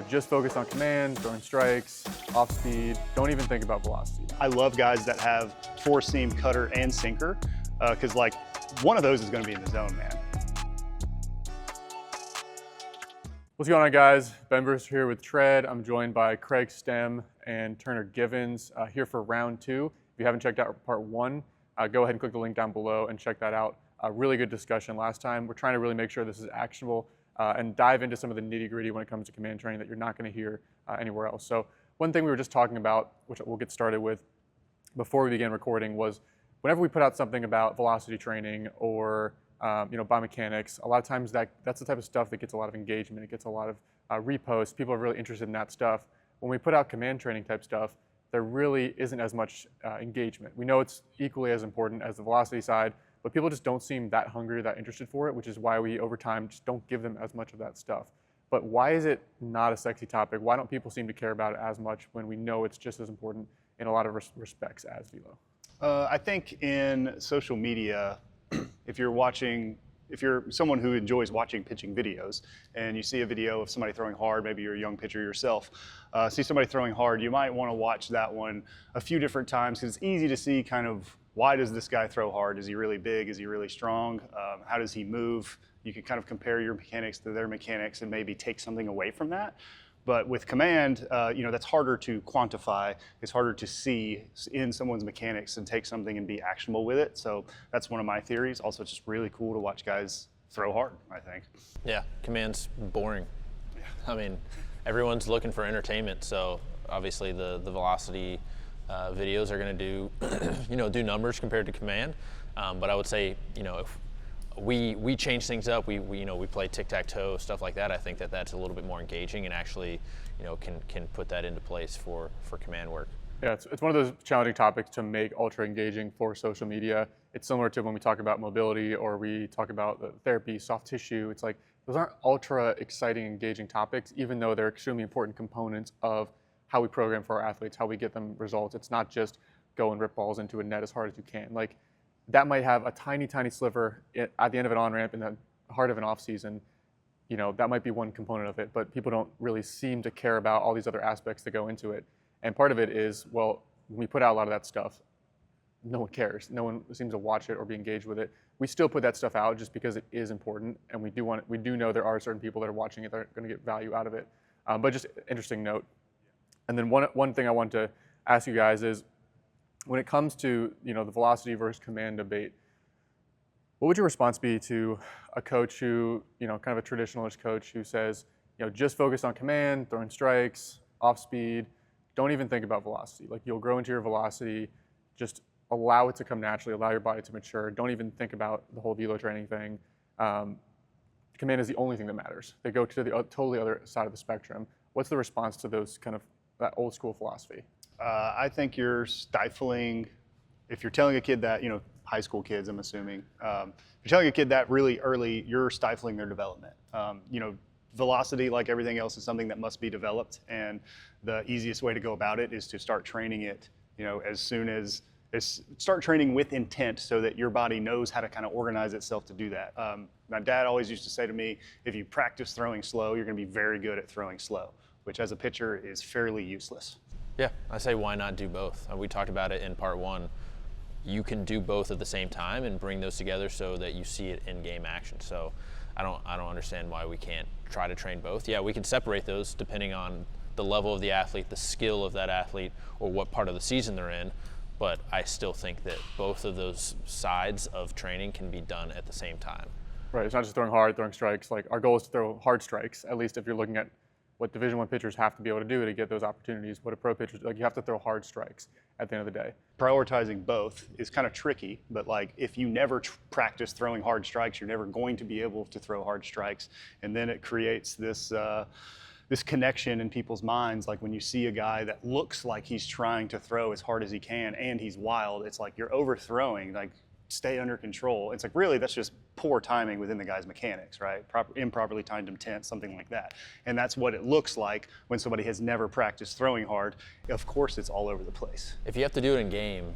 just focus on command, throwing strikes, off speed. Don't even think about velocity. I love guys that have four seam, cutter, and sinker, because like one of those is going to be in the zone, man. What's going on, guys? Ben Brewster here with Tread. I'm joined by Craig Stem and Turner Givens here for round two. If you haven't checked out part one, go ahead and click the link down below and check that out. A really good discussion last time. We're trying to really make sure this is actionable and dive into some of the nitty-gritty when it comes to command training that you're not going to hear anywhere else. So one thing we were just talking about, which we'll get started with before we began recording, was whenever we put out something about velocity training or biomechanics, a lot of times that's the type of stuff that gets a lot of engagement. It gets a lot of reposts. People are really interested in that stuff. When we put out command training type stuff, there really isn't as much engagement. We know it's equally as important as the velocity side, but people just don't seem that hungry or that interested for it, which is why we, over time, just don't give them as much of that stuff. But why is it not a sexy topic? Why don't people seem to care about it as much when we know it's just as important in a lot of respects as velo? I think in social media, if you're someone who enjoys watching pitching videos and you see a video of somebody throwing hard, maybe you're a young pitcher yourself, see somebody throwing hard, you might want to watch that one a few different times because it's easy to see kind of why does this guy throw hard? Is he really big? Is he really strong? How does he move? You can kind of compare your mechanics to their mechanics and maybe take something away from that. But with command, that's harder to quantify. It's harder to see in someone's mechanics and take something and be actionable with it. So that's one of my theories. Also, it's just really cool to watch guys throw hard, I think. Yeah, command's boring. Yeah. I mean, everyone's looking for entertainment. So obviously the velocity videos are going to do, do numbers compared to command. But I would say, if we change things up, we play tic-tac-toe, stuff like that. I think that's a little bit more engaging and actually, can put that into place for command work. Yeah, it's one of those challenging topics to make ultra engaging for social media. It's similar to when we talk about mobility or we talk about the therapy, soft tissue. It's like those aren't ultra exciting, engaging topics, even though they're extremely important components of how we program for our athletes, how we get them results. It's not just go and rip balls into a net as hard as you can. Like, that might have a tiny, tiny sliver at the end of an on-ramp in the heart of an off-season. That might be one component of it, but people don't really seem to care about all these other aspects that go into it. And part of it is, well, when we put out a lot of that stuff, no one cares. No one seems to watch it or be engaged with it. We still put that stuff out just because it is important, and we do know there are certain people that are watching it that are going to get value out of it. But just interesting note. And then one thing I want to ask you guys is, when it comes to the velocity versus command debate, what would your response be to a coach who, kind of a traditionalist coach who says, just focus on command, throwing strikes, off speed, don't even think about velocity. Like, you'll grow into your velocity, just allow it to come naturally, allow your body to mature. Don't even think about the whole velo training thing. Command is the only thing that matters. They go to the totally other side of the spectrum. What's the response to those that old school philosophy? I think you're stifling, if you're telling a kid that, high school kids, I'm assuming, if you're telling a kid that really early, you're stifling their development. Velocity, like everything else, is something that must be developed, and the easiest way to go about it is to start training it, as soon as start training with intent so that your body knows how to kind of organize itself to do that. My dad always used to say to me, if you practice throwing slow, you're going to be very good at throwing slow, which as a pitcher is fairly useless. Yeah, I say why not do both? We talked about it in part one. You can do both at the same time and bring those together so that you see it in game action. So I don't understand why we can't try to train both. Yeah, we can separate those depending on the level of the athlete, the skill of that athlete, or what part of the season they're in. But I still think that both of those sides of training can be done at the same time. Right, it's not just throwing hard, throwing strikes. Like, our goal is to throw hard strikes, at least if you're looking at what Division I pitchers have to be able to do to get those opportunities, what a pro pitcher, you have to throw hard strikes at the end of the day. Prioritizing both is kind of tricky, but if you never practice throwing hard strikes, you're never going to be able to throw hard strikes. And then it creates this connection in people's minds. Like, when you see a guy that looks like he's trying to throw as hard as he can and he's wild, it's like you're overthrowing. Like, stay under control. It's like, really, that's just poor timing within the guy's mechanics, right? Improperly timed intent, something like that. And that's what it looks like when somebody has never practiced throwing hard. Of course, it's all over the place. If you have to do it in game,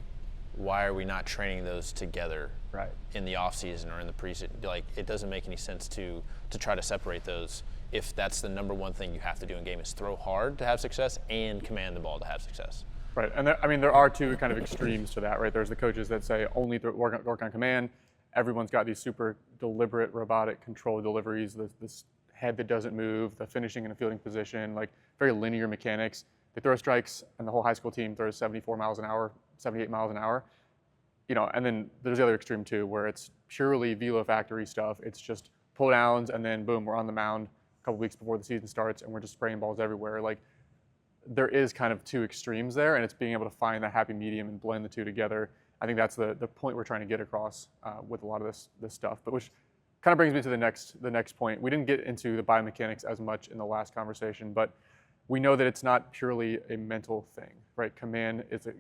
why are we not training those together right in the off season or in the preseason? Like, it doesn't make any sense to try to separate those. if that's the number one thing you have to do in game is throw hard to have success and command the ball to have success. Right, and there are two kind of extremes to that, right? There's the coaches that say only work on command. Everyone's got these super deliberate, robotic control deliveries, this head that doesn't move, the finishing in a fielding position, like very linear mechanics. They throw strikes, and the whole high school team throws 74 miles an hour, 78 miles an hour. And then there's the other extreme too, where it's purely velo factory stuff. It's just pull downs, and then boom, we're on the mound a couple weeks before the season starts, and we're just spraying balls everywhere. Like, there is kind of two extremes there, and it's being able to find that happy medium and blend the two together. I think that's the point we're trying to get across with a lot of this stuff. But which kind of brings me to the next point. We didn't get into the biomechanics as much in the last conversation, but we know that it's not purely a mental thing, right? Command is a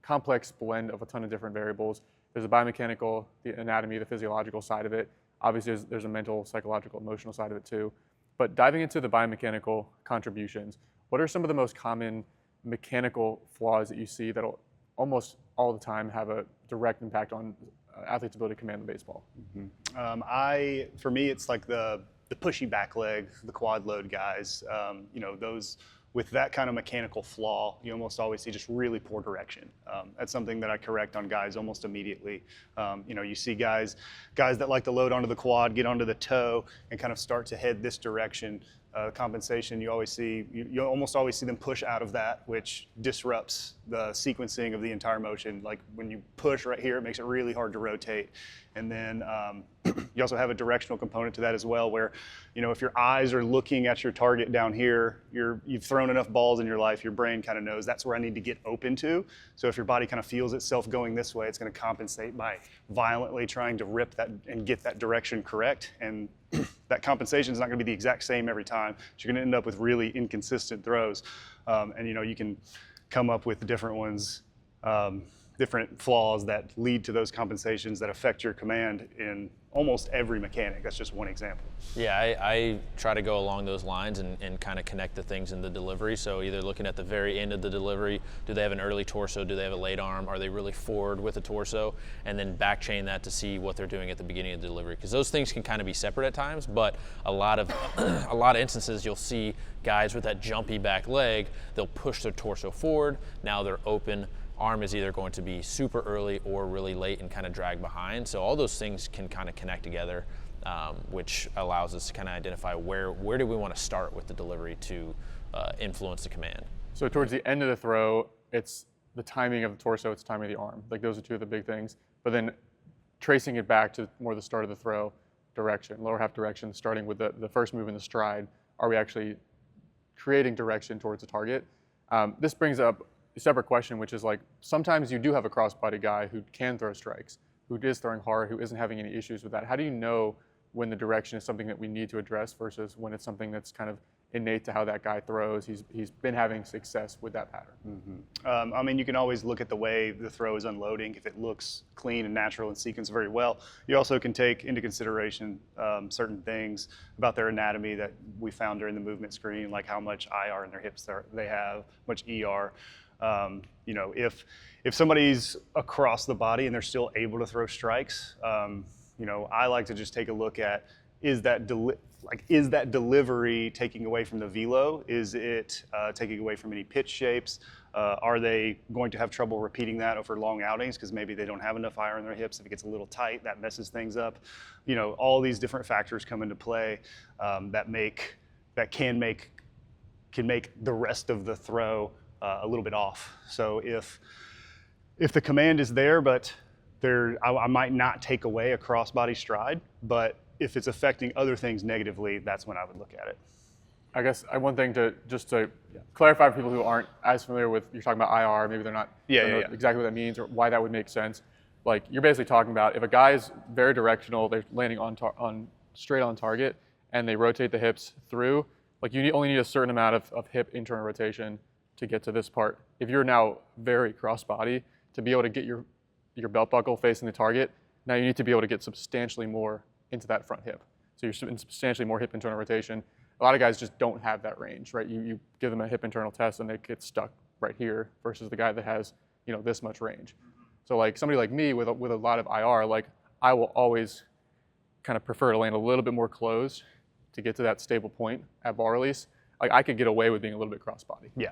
complex blend of a ton of different variables. There's the biomechanical, the anatomy, the physiological side of it. Obviously, there's a mental, psychological, emotional side of it too. But diving into the biomechanical contributions, what are some of the most common mechanical flaws that you see that'll almost all the time have a direct impact on athletes' ability to command the baseball? For me, it's like the pushy back leg, the quad load guys. Those with that kind of mechanical flaw, you almost always see just really poor direction. That's something that I correct on guys almost immediately. You see guys that like to load onto the quad, get onto the toe, and kind of start to head this direction. Compensation, you almost always see them push out of that, which disrupts the sequencing of the entire motion. Like when you push right here, it makes it really hard to rotate. And then you also have a directional component to that as well, where if your eyes are looking at your target down here, you've thrown enough balls in your life, your brain kind of knows that's where I need to get open to. So if your body kind of feels itself going this way, it's going to compensate by violently trying to rip that and get that direction correct. And that compensation is not going to be the exact same every time. So you're going to end up with really inconsistent throws. And you can come up with different ones, different flaws that lead to those compensations that affect your command in almost every mechanic. That's just one example. Yeah, I try to go along those lines and kind of connect the things in the delivery. So either looking at the very end of the delivery, do they have an early torso? Do they have a late arm? Are they really forward with the torso? And then back chain that to see what they're doing at the beginning of the delivery. Because those things can kind of be separate at times, but a lot of instances you'll see guys with that jumpy back leg, they'll push their torso forward. Now they're open. Arm is either going to be super early or really late and kind of drag behind. So all those things can kind of connect together, which allows us to kind of identify where do we want to start with the delivery to influence the command. So towards the end of the throw, it's the timing of the torso, it's timing of the arm. Like those are two of the big things. But then tracing it back to more the start of the throw, direction, lower half direction, starting with the first move in the stride. Are we actually creating direction towards the target? This brings up a separate question, which is like, sometimes you do have a crossbody guy who can throw strikes, who is throwing hard, who isn't having any issues with that. How do you know when the direction is something that we need to address versus when it's something that's kind of innate to how that guy throws? He's been having success with that pattern. You can always look at the way the throw is unloading. If it looks clean and natural and sequenced very well, you also can take into consideration certain things about their anatomy that we found during the movement screen, like how much IR in their hips they have, much ER. If somebody's across the body and they're still able to throw strikes, I like to just take a look at, is that delivery taking away from the velo? Is it taking away from any pitch shapes? Are they going to have trouble repeating that over long outings because maybe they don't have enough iron in their hips? If it gets a little tight, that messes things up. All these different factors come into play that can make the rest of the throw a little bit off. So if the command is there, but I might not take away a crossbody stride, but if it's affecting other things negatively, that's when I would look at it. I guess one thing to clarify for people who aren't as familiar with, you're talking about IR, maybe they're not exactly what that means or why that would make sense. Like, you're basically talking about if a guy's very directional, they're landing on straight on target, and they rotate the hips through, like you only need a certain amount of hip internal rotation to get to this part. If you're now very crossbody, to be able to get your belt buckle facing the target, now you need to be able to get substantially more into that front hip. So you're in substantially more hip internal rotation. A lot of guys just don't have that range, right? You give them a hip internal test and they get stuck right here versus the guy that has, this much range. So like somebody like me with a lot of IR, like I will always kind of prefer to land a little bit more closed to get to that stable point at ball release, like I could get away with being a little bit crossbody. Yeah.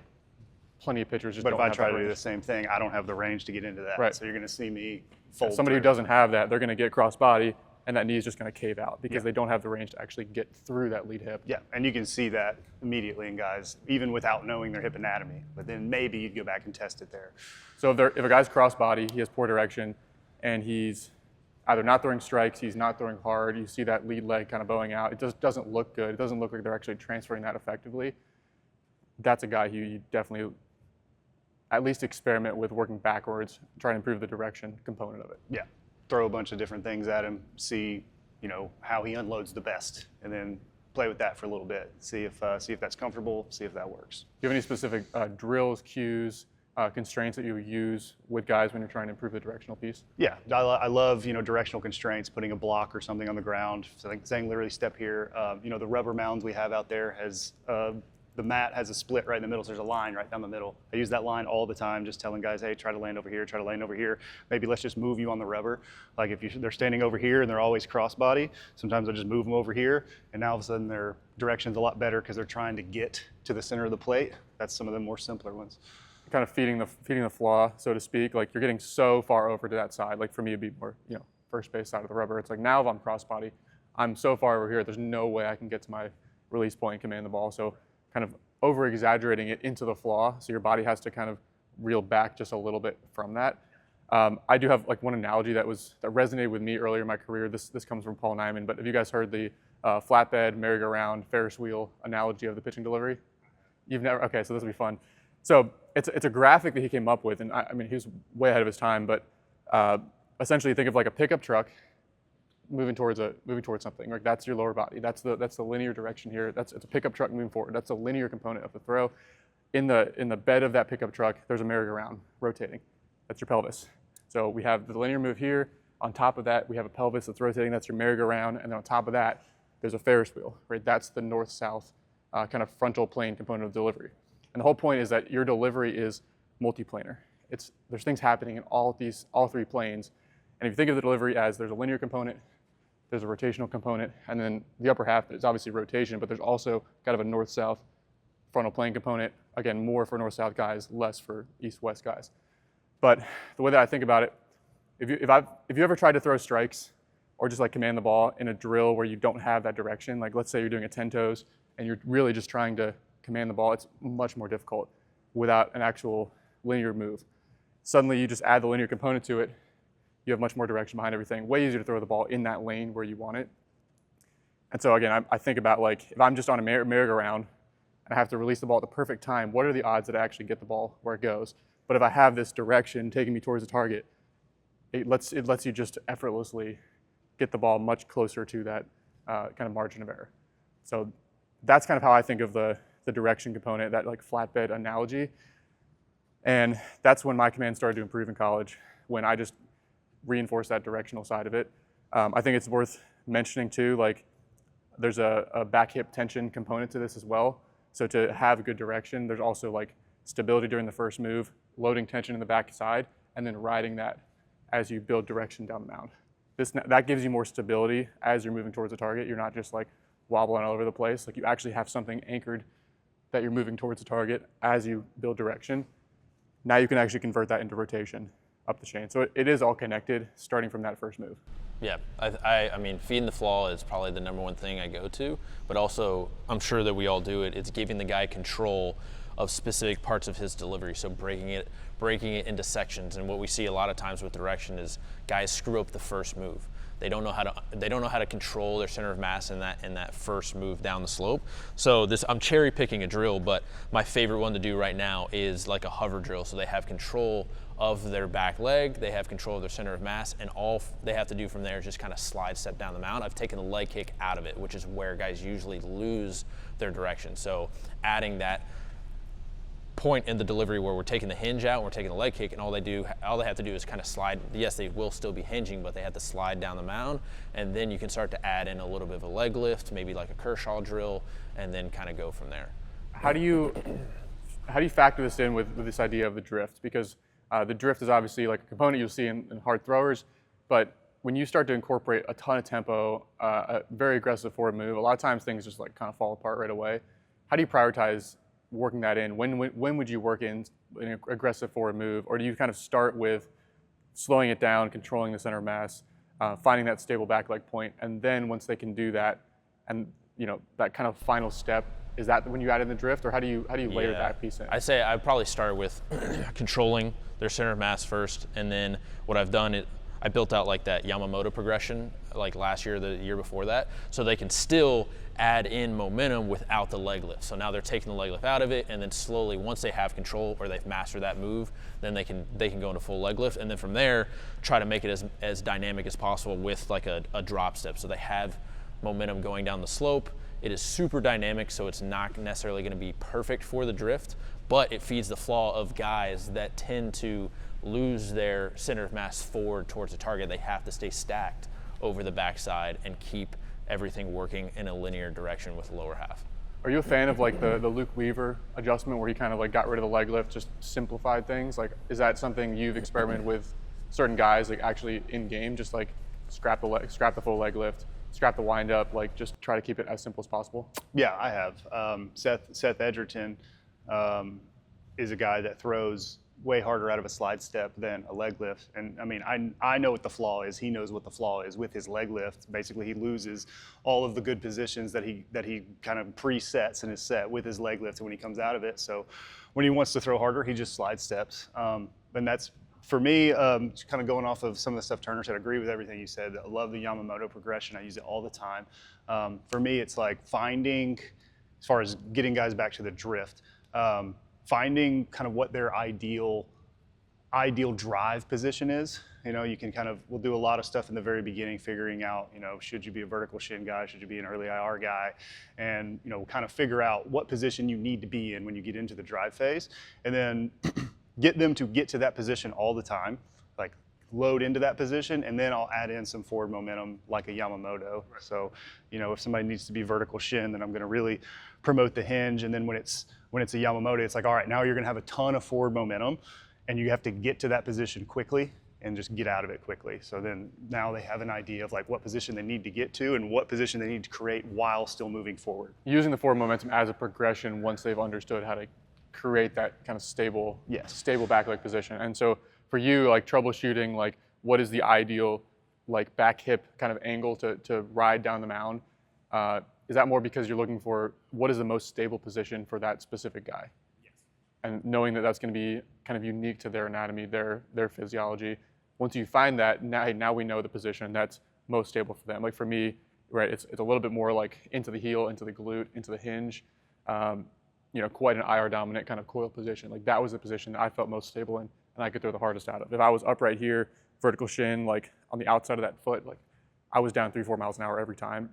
Plenty of pitchers just But don't if I have try that to do range. the same thing, I don't have the range to get into that. Right. So you're going to see me fold. Somebody who through. doesn't have that, they're going to get crossbody, and that knee is just going to cave out because Yeah. they don't have the range to actually get through that lead hip. Yeah, and you can see that immediately in guys, even without knowing their hip anatomy. But then maybe you'd go back and test it there. So if a guy's crossbody, he has poor direction, and he's either not throwing strikes, he's not throwing hard, you see that lead leg kind of bowing out, it just doesn't look good. It doesn't look like they're actually transferring that effectively. That's a guy who you definitely at least experiment with working backwards, try to improve the direction component of it. Yeah, throw a bunch of different things at him, see how he unloads the best, and then play with that for a little bit. See if that's comfortable, see if that works. Do you have any specific drills, cues, constraints that you use with guys when you're trying to improve the directional piece? Yeah, I love directional constraints, putting a block or something on the ground, saying literally step here. The rubber mounds we have out there has the mat has a split right in the middle, so there's a line right down the middle. I use that line all the time, just telling guys, hey, try to land over here, try to land over here. Maybe let's just move you on the rubber. Like if they're standing over here and they're always crossbody, sometimes I just move them over here, and now all of a sudden their direction's a lot better because they're trying to get to the center of the plate. That's some of the more simpler ones. Kind of feeding the flaw, so to speak. Like you're getting so far over to that side. Like for me, it'd be more, first base side of the rubber. It's like now if I'm crossbody, I'm so far over here, there's no way I can get to my release point and command the ball. So kind of over exaggerating it into the flaw. So your body has to kind of reel back just a little bit from that. I do have like one analogy that resonated with me earlier in my career. This comes from Paul Nyman, but have you guys heard the flatbed, merry-go-round, Ferris wheel analogy of the pitching delivery? You've never? Okay, so this will be fun. So it's a graphic that he came up with, and I mean he was way ahead of his time. But essentially, think of like a pickup truck moving towards something. Like that's your lower body. That's the linear direction here. It's a pickup truck moving forward. That's a linear component of the throw. In the bed of that pickup truck, there's a merry-go-round rotating. That's your pelvis. So we have the linear move here. On top of that, we have a pelvis that's rotating. That's your merry-go-round. And then on top of that, there's a Ferris wheel. Right? That's the north-south kind of frontal plane component of delivery. And the whole point is that your delivery is multiplanar. There's things happening in all three planes. And if you think of the delivery as there's a linear component, there's a rotational component, and then the upper half is obviously rotation, but there's also kind of a north-south frontal plane component. Again, more for north-south guys, less for east-west guys. But the way that I think about it, if you ever tried to throw strikes or just like command the ball in a drill where you don't have that direction, like let's say you're doing a 10 toes and you're really just trying to command the ball, it's much more difficult without an actual linear move. Suddenly you just add the linear component to it, you have much more direction behind everything, way easier to throw the ball in that lane where you want it. And so again, I think about like, if I'm just on a merry-go-round and I have to release the ball at the perfect time, what are the odds that I actually get the ball where it goes? But if I have this direction taking me towards the target, it lets you just effortlessly get the ball much closer to that kind of margin of error. So that's kind of how I think of the direction component, that like flatbed analogy. And that's when my command started to improve in college, when I just reinforced that directional side of it. I think it's worth mentioning too, like there's a back hip tension component to this as well. So to have good direction, there's also like stability during the first move, loading tension in the back side, and then riding that as you build direction down the mound. That gives you more stability as you're moving towards the target. You're not just like wobbling all over the place. Like you actually have something anchored that you're moving towards the target as you build direction. Now you can actually convert that into rotation up the chain. So it is all connected starting from that first move. Yeah, I mean, feeding the flaw is probably the number one thing I go to, but also I'm sure that we all do it. It's giving the guy control of specific parts of his delivery, so breaking it into sections. And what we see a lot of times with direction is guys screw up the first move. They don't know how to control their center of mass in that first move down the slope. So I'm cherry picking a drill, but my favorite one to do right now is like a hover drill. So they have control of their back leg, they have control of their center of mass, and all they have to do from there is just kind of slide step down the mound. I've taken the leg kick out of it, which is where guys usually lose their direction. So adding that point in the delivery where we're taking the hinge out and we're taking the leg kick, and all they have to do is kind of slide. Yes, they will still be hinging, but they have to slide down the mound, and then you can start to add in a little bit of a leg lift, maybe like a Kershaw drill, and then kind of go from there. How do you factor this in with this idea of the drift? Because the drift is obviously like a component you'll see in hard throwers, but when you start to incorporate a ton of tempo, a very aggressive forward move, a lot of times things just like kind of fall apart right away. How do you prioritize working that in? When would you work in an aggressive forward move, or do you kind of start with slowing it down, controlling the center of mass, finding that stable back leg point, and then once they can do that, and that kind of final step, is that when you add in the drift, or how do you layer that piece in? I say I'd probably start with controlling their center of mass first, and then what I've done is I built out like that Yamamoto progression like last year, the year before that, so they can still add in momentum without the leg lift. So now they're taking the leg lift out of it, and then slowly, once they have control or they've mastered that move, then they can go into full leg lift, and then from there try to make it as dynamic as possible with like a drop step, so they have momentum going down the slope. It is super dynamic, so it's not necessarily going to be perfect for the drift, but it feeds the flaw of guys that tend to lose their center of mass forward towards the target. They have to stay stacked over the backside and keep everything working in a linear direction with the lower half. Are you a fan of like the Luke Weaver adjustment where he kind of like got rid of the leg lift, just simplified things? Like, is that something you've experimented with certain guys, like actually in game, just like scrap the full leg lift, scrap the wind up, like just try to keep it as simple as possible? Yeah, I have. Seth Edgerton is a guy that throws way harder out of a slide step than a leg lift. And I mean, I know what the flaw is. He knows what the flaw is with his leg lift. Basically, he loses all of the good positions that he kind of presets in his set with his leg lift when he comes out of it. So when he wants to throw harder, he just slide steps. And that's, for me, kind of going off of some of the stuff Turner said, I agree with everything you said. I love the Yamamoto progression. I use it all the time. For me, it's like finding, as far as getting guys back to the drift, finding kind of what their ideal drive position is. You can we'll do a lot of stuff in the very beginning, figuring out, should you be a vertical shin guy? Should you be an early IR guy? And, kind of figure out what position you need to be in when you get into the drive phase. And then get them to get to that position all the time, like load into that position, and then I'll add in some forward momentum like a Yamamoto. Right. So, if somebody needs to be vertical shin, then I'm going to really promote the hinge. And then when it's a Yamamoto, it's like, all right, now you're going to have a ton of forward momentum, and you have to get to that position quickly and just get out of it quickly. So then now they have an idea of like what position they need to get to and what position they need to create while still moving forward. Using the forward momentum as a progression once they've understood how to create that kind of stable back leg position. And so for you, like troubleshooting, like what is the ideal like back hip kind of angle to ride down the mound? Is that more because you're looking for what is the most stable position for that specific guy? Yes. And knowing that that's going to be kind of unique to their anatomy, their physiology. Once you find that, now we know the position that's most stable for them. Like for me, right, it's a little bit more like into the heel, into the glute, into the hinge. Quite an IR dominant kind of coil position. Like that was the position that I felt most stable in, and I could throw the hardest out of. If I was upright here, vertical shin, like on the outside of that foot, like I was down 3-4 miles an hour every time.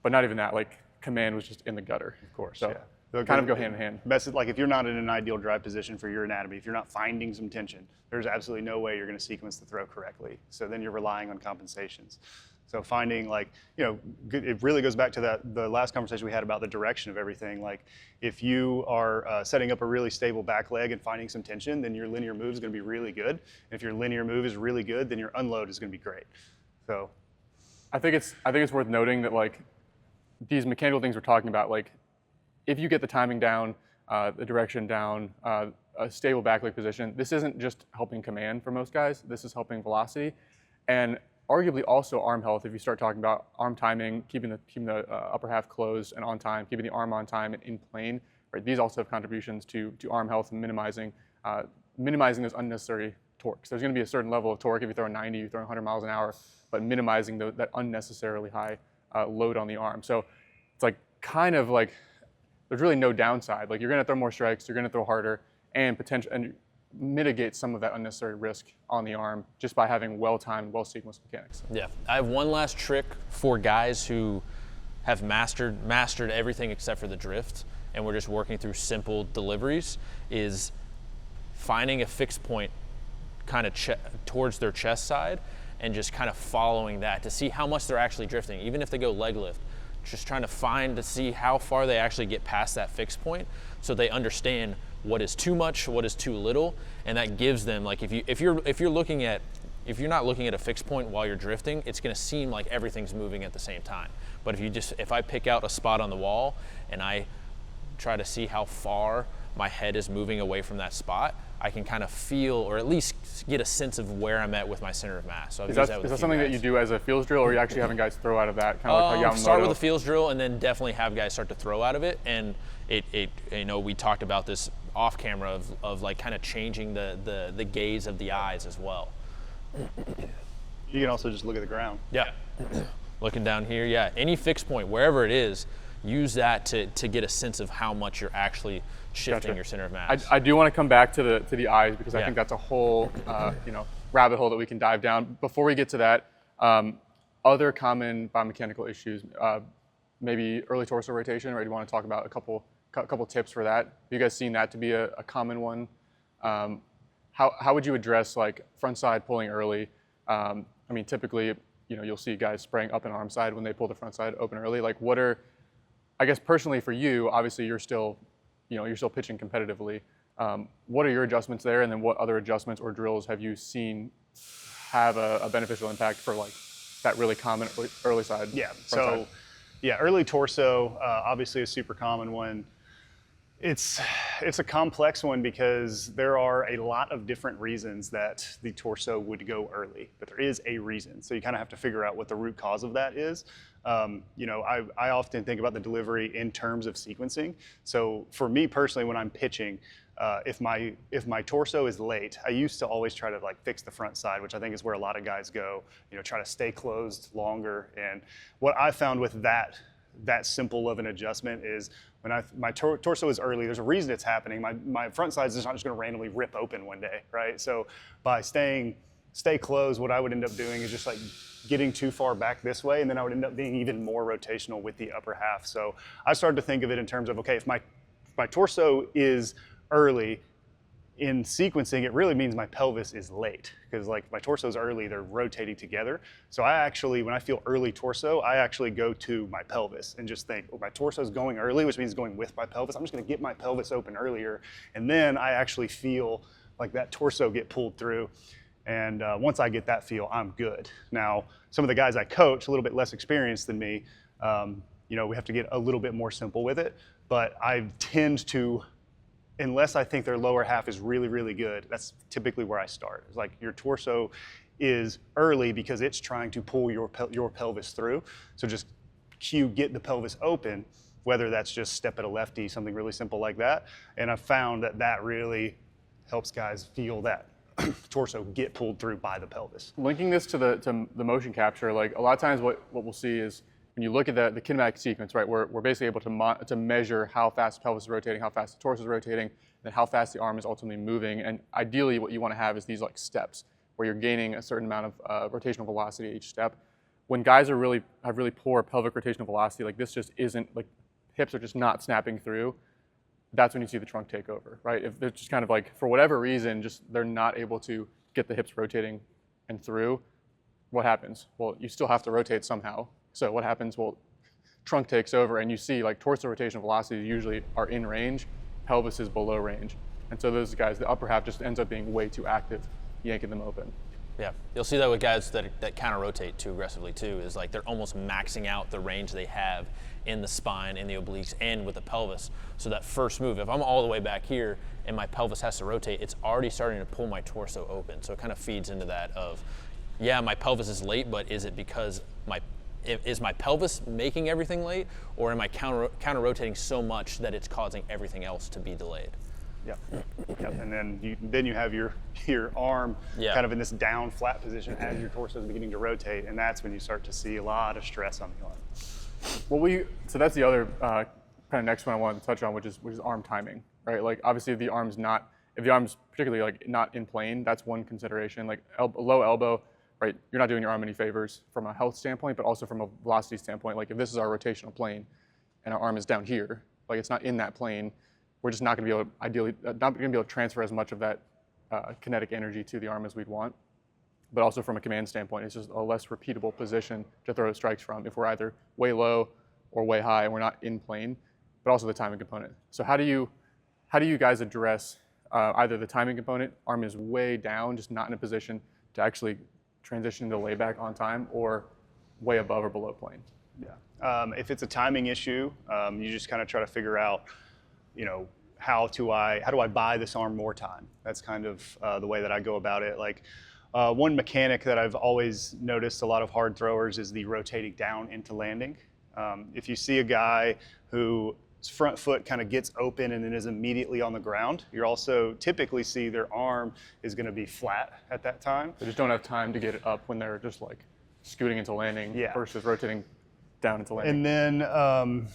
But not even that, like command was just in the gutter, of course. So they'll kind of go hand in hand. Best, like if you're not in an ideal drive position for your anatomy, if you're not finding some tension, there's absolutely no way you're going to sequence the throw correctly. So then you're relying on compensations. So finding it really goes back to the last conversation we had about the direction of everything. Like if you are setting up a really stable back leg and finding some tension, then your linear move is going to be really good. And if your linear move is really good, then your unload is going to be great. So I think it's worth noting that like these mechanical things we're talking about, like if you get the timing down, the direction down, a stable back leg position, this isn't just helping command for most guys. This is helping velocity, and arguably also arm health. If you start talking about arm timing, keeping the upper half closed and on time, keeping the arm on time and in plane, right? These also have contributions to arm health and minimizing those unnecessary torques. There's going to be a certain level of torque if you throw 90, you throw 100 miles an hour, but minimizing that unnecessarily high load on the arm. So it's like kind of like there's really no downside. Like you're going to throw more strikes, you're going to throw harder, and mitigate some of that unnecessary risk on the arm just by having well-timed, well-sequenced mechanics. Yeah, I have one last trick for guys who have mastered everything except for the drift, and we're just working through simple deliveries, is finding a fixed point kind of towards their chest side and just kind of following that to see how much they're actually drifting. Even if they go leg lift, just trying to see how far they actually get past that fixed point so they understand what is too much, what is too little, and that gives them, like if you're looking at if you're not looking at a fixed point while you're drifting, it's going to seem like everything's moving at the same time. But if I pick out a spot on the wall and I try to see how far my head is moving away from that spot, I can kind of feel, or at least get a sense of where I'm at with my center of mass. So is that something that you do as a fields drill, or are you actually having guys throw out of that? Kind of like how Yamamoto? Start with a fields drill, and then definitely have guys start to throw out of it. And we talked about this off camera of like kind of changing the gaze of the eyes as well. You can also just look at the ground. Yeah, looking down here. Yeah, any fixed point, wherever it is, use that to get a sense of how much you're actually shifting your center of mass. I do want to come back to the eyes, because I think that's a whole rabbit hole that we can dive down. Before we get to that, other common biomechanical issues, maybe early torso rotation, right? Do you want to talk about a couple tips for that? Have you guys seen that to be a common one? How would you address like front side pulling early? I mean, typically, you'll see guys spraying up and arm side when they pull the front side open early. Like, what are, I guess personally for you, obviously you're still pitching competitively. What are your adjustments there, and then what other adjustments or drills have you seen have a beneficial impact for like that really common early side? Yeah. So, early torso, obviously a super common one. It's a complex one because there are a lot of different reasons that the torso would go early, but there is a reason. So you kind of have to figure out what the root cause of that is. I often think about the delivery in terms of sequencing. So for me personally, when I'm pitching, if my torso is late, I used to always try to like fix the front side, which I think is where a lot of guys go, try to stay closed longer. And what I found with that simple of an adjustment is when my torso is early, there's a reason it's happening. My front side is not just going to randomly rip open one day, right? So by stay closed, what I would end up doing is just like getting too far back this way, and then I would end up being even more rotational with the upper half. So I started to think of it in terms of, okay, if my torso is early, in sequencing, it really means my pelvis is late, because like my torso is early, they're rotating together. So I actually, when I feel early torso, I actually go to my pelvis and just think, my torso is going early, which means going with my pelvis. I'm just going to get my pelvis open earlier, and then I actually feel like that torso get pulled through. And once I get that feel, I'm good. Now, some of the guys I coach, a little bit less experienced than me, we have to get a little bit more simple with it. But I tend to, unless I think their lower half is really, really good, that's typically where I start. It's like your torso is early because it's trying to pull your pelvis through. So just get the pelvis open, whether that's just step at a lefty, something really simple like that. And I've found that really helps guys feel that torso get pulled through by the pelvis. Linking this to the motion capture, like a lot of times what we'll see is when you look at the kinematic sequence, right, we're basically able to measure how fast the pelvis is rotating, how fast the torso is rotating, and how fast the arm is ultimately moving. And ideally what you want to have is these like steps where you're gaining a certain amount of rotational velocity each step. When guys have really poor pelvic rotational velocity, like this just isn't, like hips are just not snapping through, that's when you see the trunk take over, right? If they're just kind of like, for whatever reason, just they're not able to get the hips rotating and through, what happens? Well, you still have to rotate somehow. So what happens? Well, trunk takes over, and you see like torso rotational velocities usually are in range, pelvis is below range. And so those guys, the upper half just ends up being way too active, yanking them open. Yeah, you'll see that with guys that counter rotate too aggressively too, is like they're almost maxing out the range they have in the spine, in the obliques, and with the pelvis. So that first move, if I'm all the way back here and my pelvis has to rotate, it's already starting to pull my torso open. So it kind of feeds into that of, yeah, my pelvis is late, but is it because is my pelvis making everything late, or am I counter rotating so much that it's causing everything else to be delayed? Yep. And then you have your arm kind of in this down flat position as your torso is beginning to rotate, and that's when you start to see a lot of stress on the arm. Well, so that's the other kind of next one I wanted to touch on, which is arm timing, right? Like obviously if the arm's particularly like not in plane, that's one consideration. Like low elbow, right? You're not doing your arm any favors from a health standpoint, but also from a velocity standpoint. Like if this is our rotational plane and our arm is down here, like it's not in that plane, we're just not going to be able to transfer as much of that kinetic energy to the arm as we'd want. But also from a command standpoint, it's just a less repeatable position to throw strikes from if we're either way low or way high and we're not in plane, but also the timing component. So how do you guys address either the timing component, arm is way down, just not in a position to actually transition to layback on time or way above or below plane? Yeah. If it's a timing issue, you just kind of try to figure out, how do I buy this arm more time? That's kind of the way that I go about it. Like one mechanic that I've always noticed a lot of hard throwers is the rotating down into landing. If you see a guy whose front foot kind of gets open and then is immediately on the ground, you also typically see their arm is going to be flat at that time. They just don't have time to get it up when they're just like scooting into landing versus rotating down into landing. And then,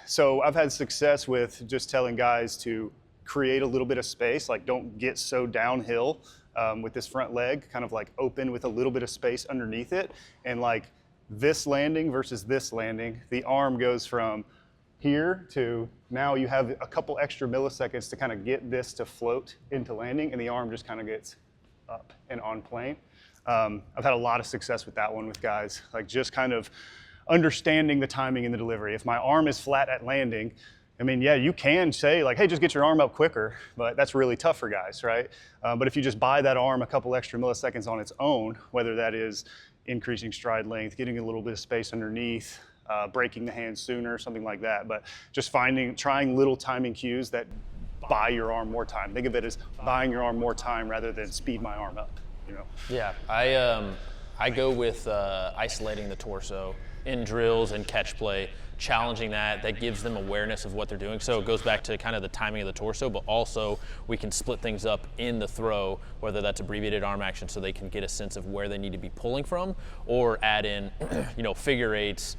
so I've had success with just telling guys to create a little bit of space, like don't get so downhill with this front leg, kind of like open with a little bit of space underneath it. And like this landing versus this landing, the arm goes from here to now you have a couple extra milliseconds to kind of get this to float into landing, and the arm just kind of gets up and on plane. I've had a lot of success with that one with guys, like just kind of understanding the timing in the delivery. If my arm is flat at landing, I mean, yeah, you can say like, hey, just get your arm up quicker, but that's really tough for guys, right? But if you just buy that arm a couple extra milliseconds on its own, whether that is increasing stride length, getting a little bit of space underneath, breaking the hand sooner, something like that, but just trying little timing cues that buy your arm more time. Think of it as buying your arm more time rather than speed my arm up, Yeah, I go with isolating the torso in drills and catch play, challenging that gives them awareness of what they're doing. So it goes back to kind of the timing of the torso, but also we can split things up in the throw, whether that's abbreviated arm action so they can get a sense of where they need to be pulling from, or add in, figure eights,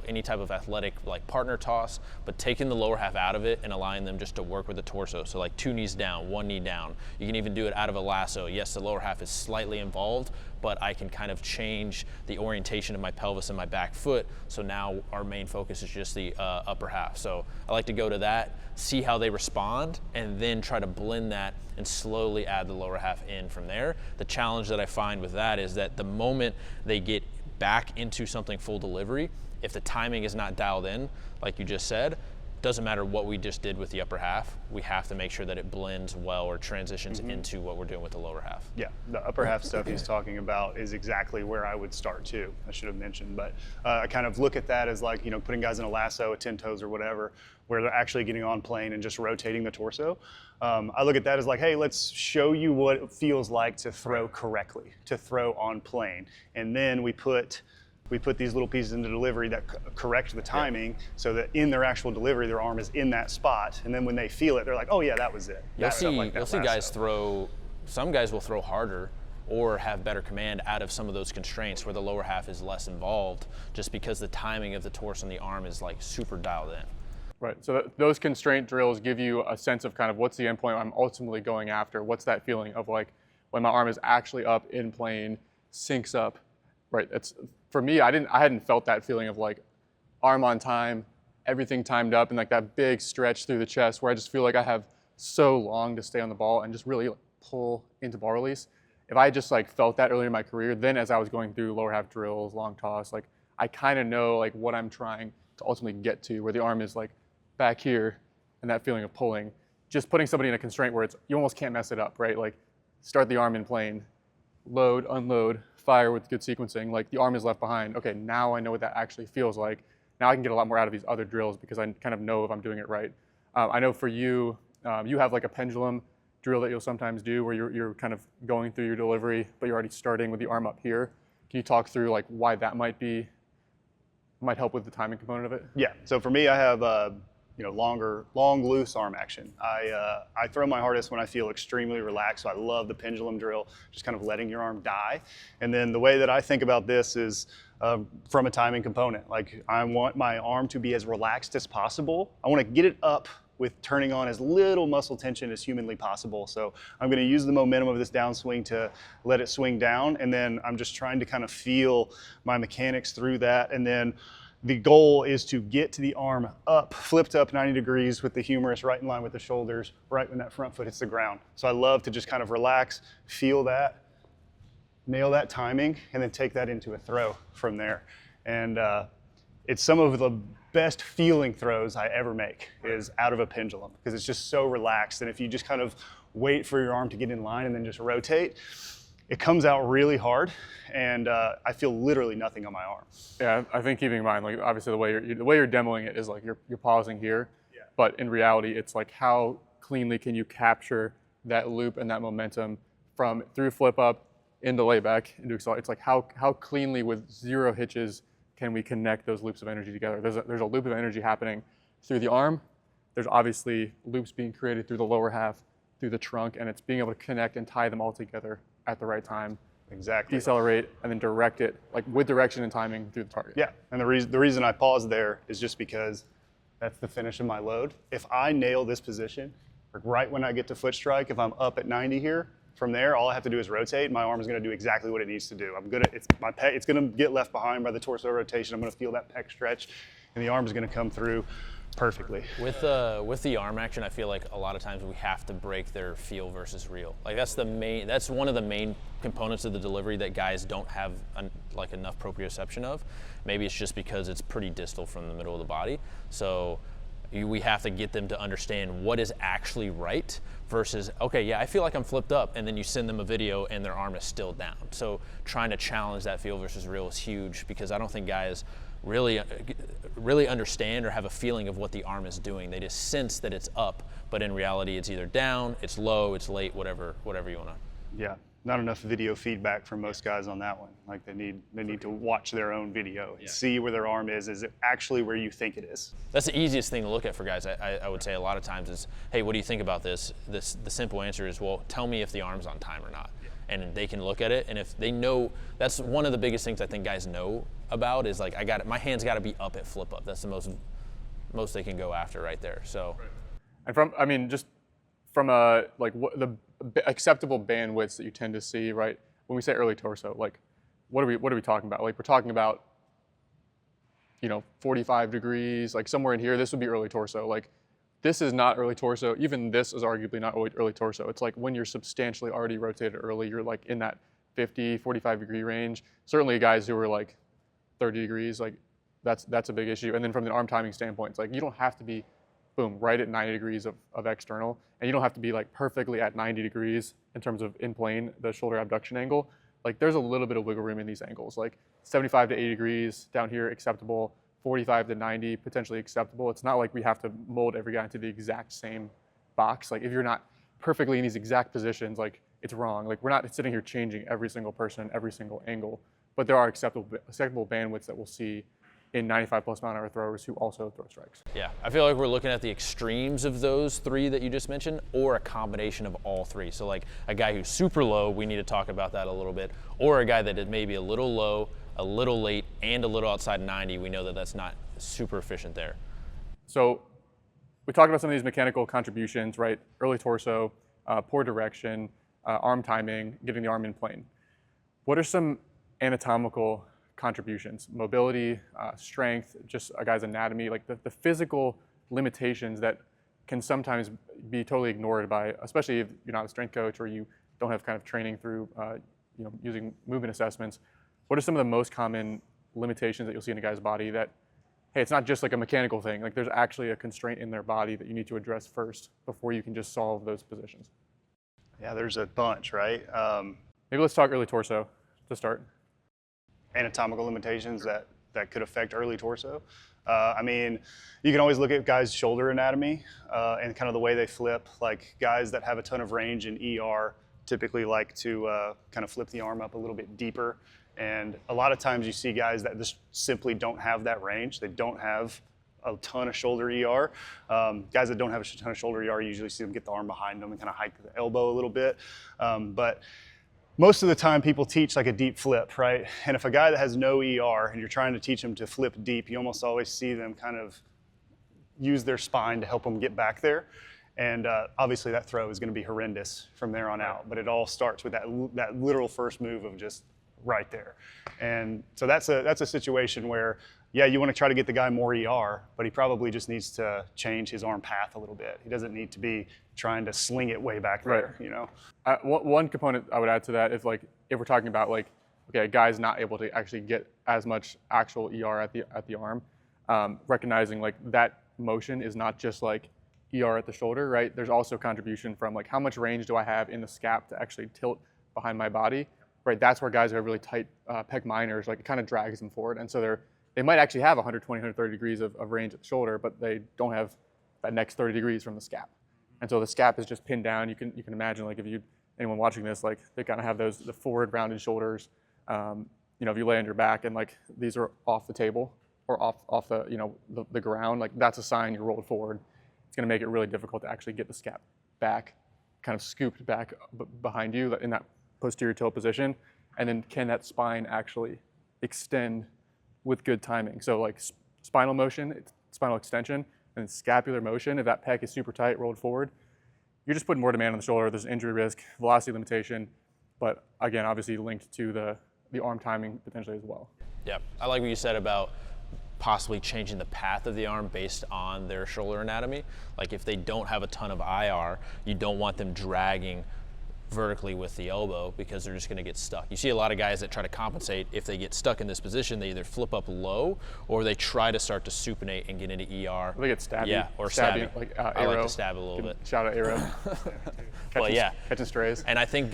any type of athletic like partner toss, but taking the lower half out of it and allowing them just to work with the torso. So like 2 knees down, 1 knee down. You can even do it out of a lasso. Yes, the lower half is slightly involved, but I can kind of change the orientation of my pelvis and my back foot. So now our main focus is just the upper half. So I like to go to that, see how they respond, and then try to blend that and slowly add the lower half in from there. The challenge that I find with that is that the moment they get back into something full delivery, if the timing is not dialed in, like you just said, doesn't matter what we just did with the upper half, we have to make sure that it blends well or transitions into what we're doing with the lower half. Yeah, the upper half stuff he's talking about is exactly where I would start too. I should have mentioned, but I kind of look at that as like, putting guys in a lasso at 10 toes or whatever, where they're actually getting on plane and just rotating the torso. I look at that as like, hey, let's show you what it feels like to throw correctly, to throw on plane. And then we put these little pieces into delivery that correct the timing so that in their actual delivery, their arm is in that spot. And then when they feel it, they're like, oh yeah, that was it. You'll see guys throw, some guys will throw harder or have better command out of some of those constraints where the lower half is less involved, just because the timing of the torso and the arm is like super dialed in. Right, so those constraint drills give you a sense of kind of what's the endpoint I'm ultimately going after. What's that feeling of like when my arm is actually up in plane, syncs up, right? It's, for me, I hadn't felt that feeling of like arm on time, everything timed up, and like that big stretch through the chest where I just feel like I have so long to stay on the ball and just really like, pull into ball release. If I just like felt that earlier in my career, then as I was going through lower half drills, long toss, like I kind of know like what I'm trying to ultimately get to, where the arm is like back here and that feeling of pulling. Just putting somebody in a constraint where it's, you almost can't mess it up, right? Like start the arm in plane, load, unload, fire with good sequencing, like the arm is left behind. Okay, now I know what that actually feels like. Now I can get a lot more out of these other drills because I kind of know if I'm doing it right. I know for you, you have like a pendulum drill that you'll sometimes do where you're kind of going through your delivery, but you're already starting with the arm up here. Can you talk through like why that might help with the timing component of it? Yeah, so for me, I have long, loose arm action. I throw my hardest when I feel extremely relaxed, so I love the pendulum drill, just kind of letting your arm die. And then the way that I think about this is from a timing component. Like I want my arm to be as relaxed as possible. I want to get it up with turning on as little muscle tension as humanly possible. So I'm going to use the momentum of this downswing to let it swing down, and then I'm just trying to kind of feel my mechanics through that. And then the goal is to get to the arm up, flipped up 90 degrees with the humerus right in line with the shoulders, right when that front foot hits the ground. So I love to just kind of relax, feel that, nail that timing, and then take that into a throw from there. And it's some of the best feeling throws I ever make is out of a pendulum, because it's just so relaxed. And if you just kind of wait for your arm to get in line and then just rotate, it comes out really hard, and I feel literally nothing on my arm. Yeah, I think keeping in mind, like obviously the way you're demoing it is like you're pausing here, Yeah. but in reality, it's like how cleanly can you capture that loop and that momentum from through flip up into layback into accelerate. It's like how cleanly with zero hitches can we connect those loops of energy together. There's a loop of energy happening through the arm. There's obviously loops being created through the lower half, through the trunk, and it's being able to connect and tie them all together at the right time. Exactly. Decelerate and then direct it like with direction and timing through the target. Yeah, and the reason I paused there is just because that's the finish of my load. If I nail this position, like right when I get to foot strike, if I'm up at 90 here, from there, all I have to do is rotate. My arm is going to do exactly what it needs to do. It's going to get left behind by the torso rotation. I'm going to feel that pec stretch, and the arm is going to come through perfectly. With the arm action, I feel like a lot of times we have to break their feel versus real. Like that's one of the main components of the delivery that guys don't have like enough proprioception of. Maybe it's just because it's pretty distal from the middle of the body. So we have to get them to understand what is actually right versus, okay, yeah, I feel like I'm flipped up, and then you send them a video and their arm is still down. So trying to challenge that feel versus real is huge, because I don't think guys really understand or have a feeling of what the arm is doing. They just sense that it's up, but in reality it's either down, it's low, it's late, whatever you want to. Yeah, not enough video feedback from most guys on that one. Like they need to watch their own video and see where their arm is. Is it actually where you think it is? That's the easiest thing to look at for guys. I would say a lot of times is, hey, what do you think about this? The simple answer is, well, tell me if the arm's on time or not. And they can look at it, and if they know, that's one of the biggest things I think guys know about is like, my hand's got to be up at flip up. That's the most they can go after right there. So, and just from a like what the acceptable bandwidths that you tend to see, right? When we say early torso, like what are we talking about? Like we're talking about 45 degrees, like somewhere in here. This would be early torso. Like this is not early torso. Even this is arguably not early torso. It's like when you're substantially already rotated early, you're like in that 50, 45 degree range. Certainly guys who are like 30 degrees, like that's a big issue. And then from the arm timing standpoint, it's like you don't have to be, boom, right at 90 degrees of external, and you don't have to be like perfectly at 90 degrees in terms of in plane, the shoulder abduction angle. Like there's a little bit of wiggle room in these angles. Like 75 to 80 degrees down here, acceptable. 45 to 90, potentially acceptable. It's not like we have to mold every guy into the exact same box. Like if you're not perfectly in these exact positions, like it's wrong. Like we're not sitting here changing every single person, every single angle, but there are acceptable bandwidths that we'll see in 95 plus mile an hour throwers who also throw strikes. Yeah, I feel like we're looking at the extremes of those three that you just mentioned, or a combination of all three. So like a guy who's super low, we need to talk about that a little bit, or a guy that is maybe a little low, a little late, and a little outside 90, we know that that's not super efficient there. So we talked about some of these mechanical contributions, right? Early torso, poor direction, arm timing, getting the arm in plane. What are some anatomical contributions? Mobility, strength, just a guy's anatomy, like the physical limitations that can sometimes be totally ignored by, especially if you're not a strength coach or you don't have kind of training through using movement assessments. What are some of the most common limitations that you'll see in a guy's body that, hey, it's not just like a mechanical thing, like there's actually a constraint in their body that you need to address first before you can just solve those positions? Yeah, there's a bunch, right? Maybe let's talk early torso to start. Anatomical limitations that could affect early torso. I mean, you can always look at guys' shoulder anatomy and kind of the way they flip. Like guys that have a ton of range in ER typically like to kind of flip the arm up a little bit deeper. And a lot of times you see guys that just simply don't have that range. They don't have a ton of shoulder ER. Guys that don't have a ton of shoulder ER, you usually see them get the arm behind them and kind of hike the elbow a little bit. But most of the time people teach like a deep flip, right? And if a guy that has no ER and you're trying to teach them to flip deep, you almost always see them kind of use their spine to help them get back there. And obviously that throw is going to be horrendous from there on out. But it all starts with that literal first move of just right there. And so that's a situation where, yeah, you want to try to get the guy more ER, but he probably just needs to change his arm path a little bit. He doesn't need to be trying to sling it way back there, you know? One component I would add to that is like, if we're talking about like, okay, a guy's not able to actually get as much actual ER at the arm, recognizing like that motion is not just like ER at the shoulder, right? There's also contribution from like how much range do I have in the scap to actually tilt behind my body, right? That's where guys who have really tight pec minors, like it kind of drags them forward. And so they might actually have 120, 130 degrees of range at the shoulder, but they don't have that next 30 degrees from the scap. And so the scap is just pinned down. You can imagine, like, if anyone watching this, like, they kind of have the forward rounded shoulders. If you lay on your back and like these are off the table or off the ground, like that's a sign you're rolled forward. It's going to make it really difficult to actually get the scap back, kind of scooped back behind you in that posterior tilt position. And then can that spine actually extend with good timing? So like spinal motion, spinal extension, and then scapular motion. If that pec is super tight, rolled forward, you're just putting more demand on the shoulder. There's injury risk, velocity limitation, but again, obviously linked to the arm timing potentially as well. Yeah, I like what you said about possibly changing the path of the arm based on their shoulder anatomy. Like if they don't have a ton of IR, you don't want them dragging vertically with the elbow because they're just going to get stuck. You see a lot of guys that try to compensate. If they get stuck in this position, they either flip up low or they try to start to supinate and get into ER. They get stabby. Yeah, or stabbing. Like I like to stab a little bit. Shout out Aero. Catching strays. And I think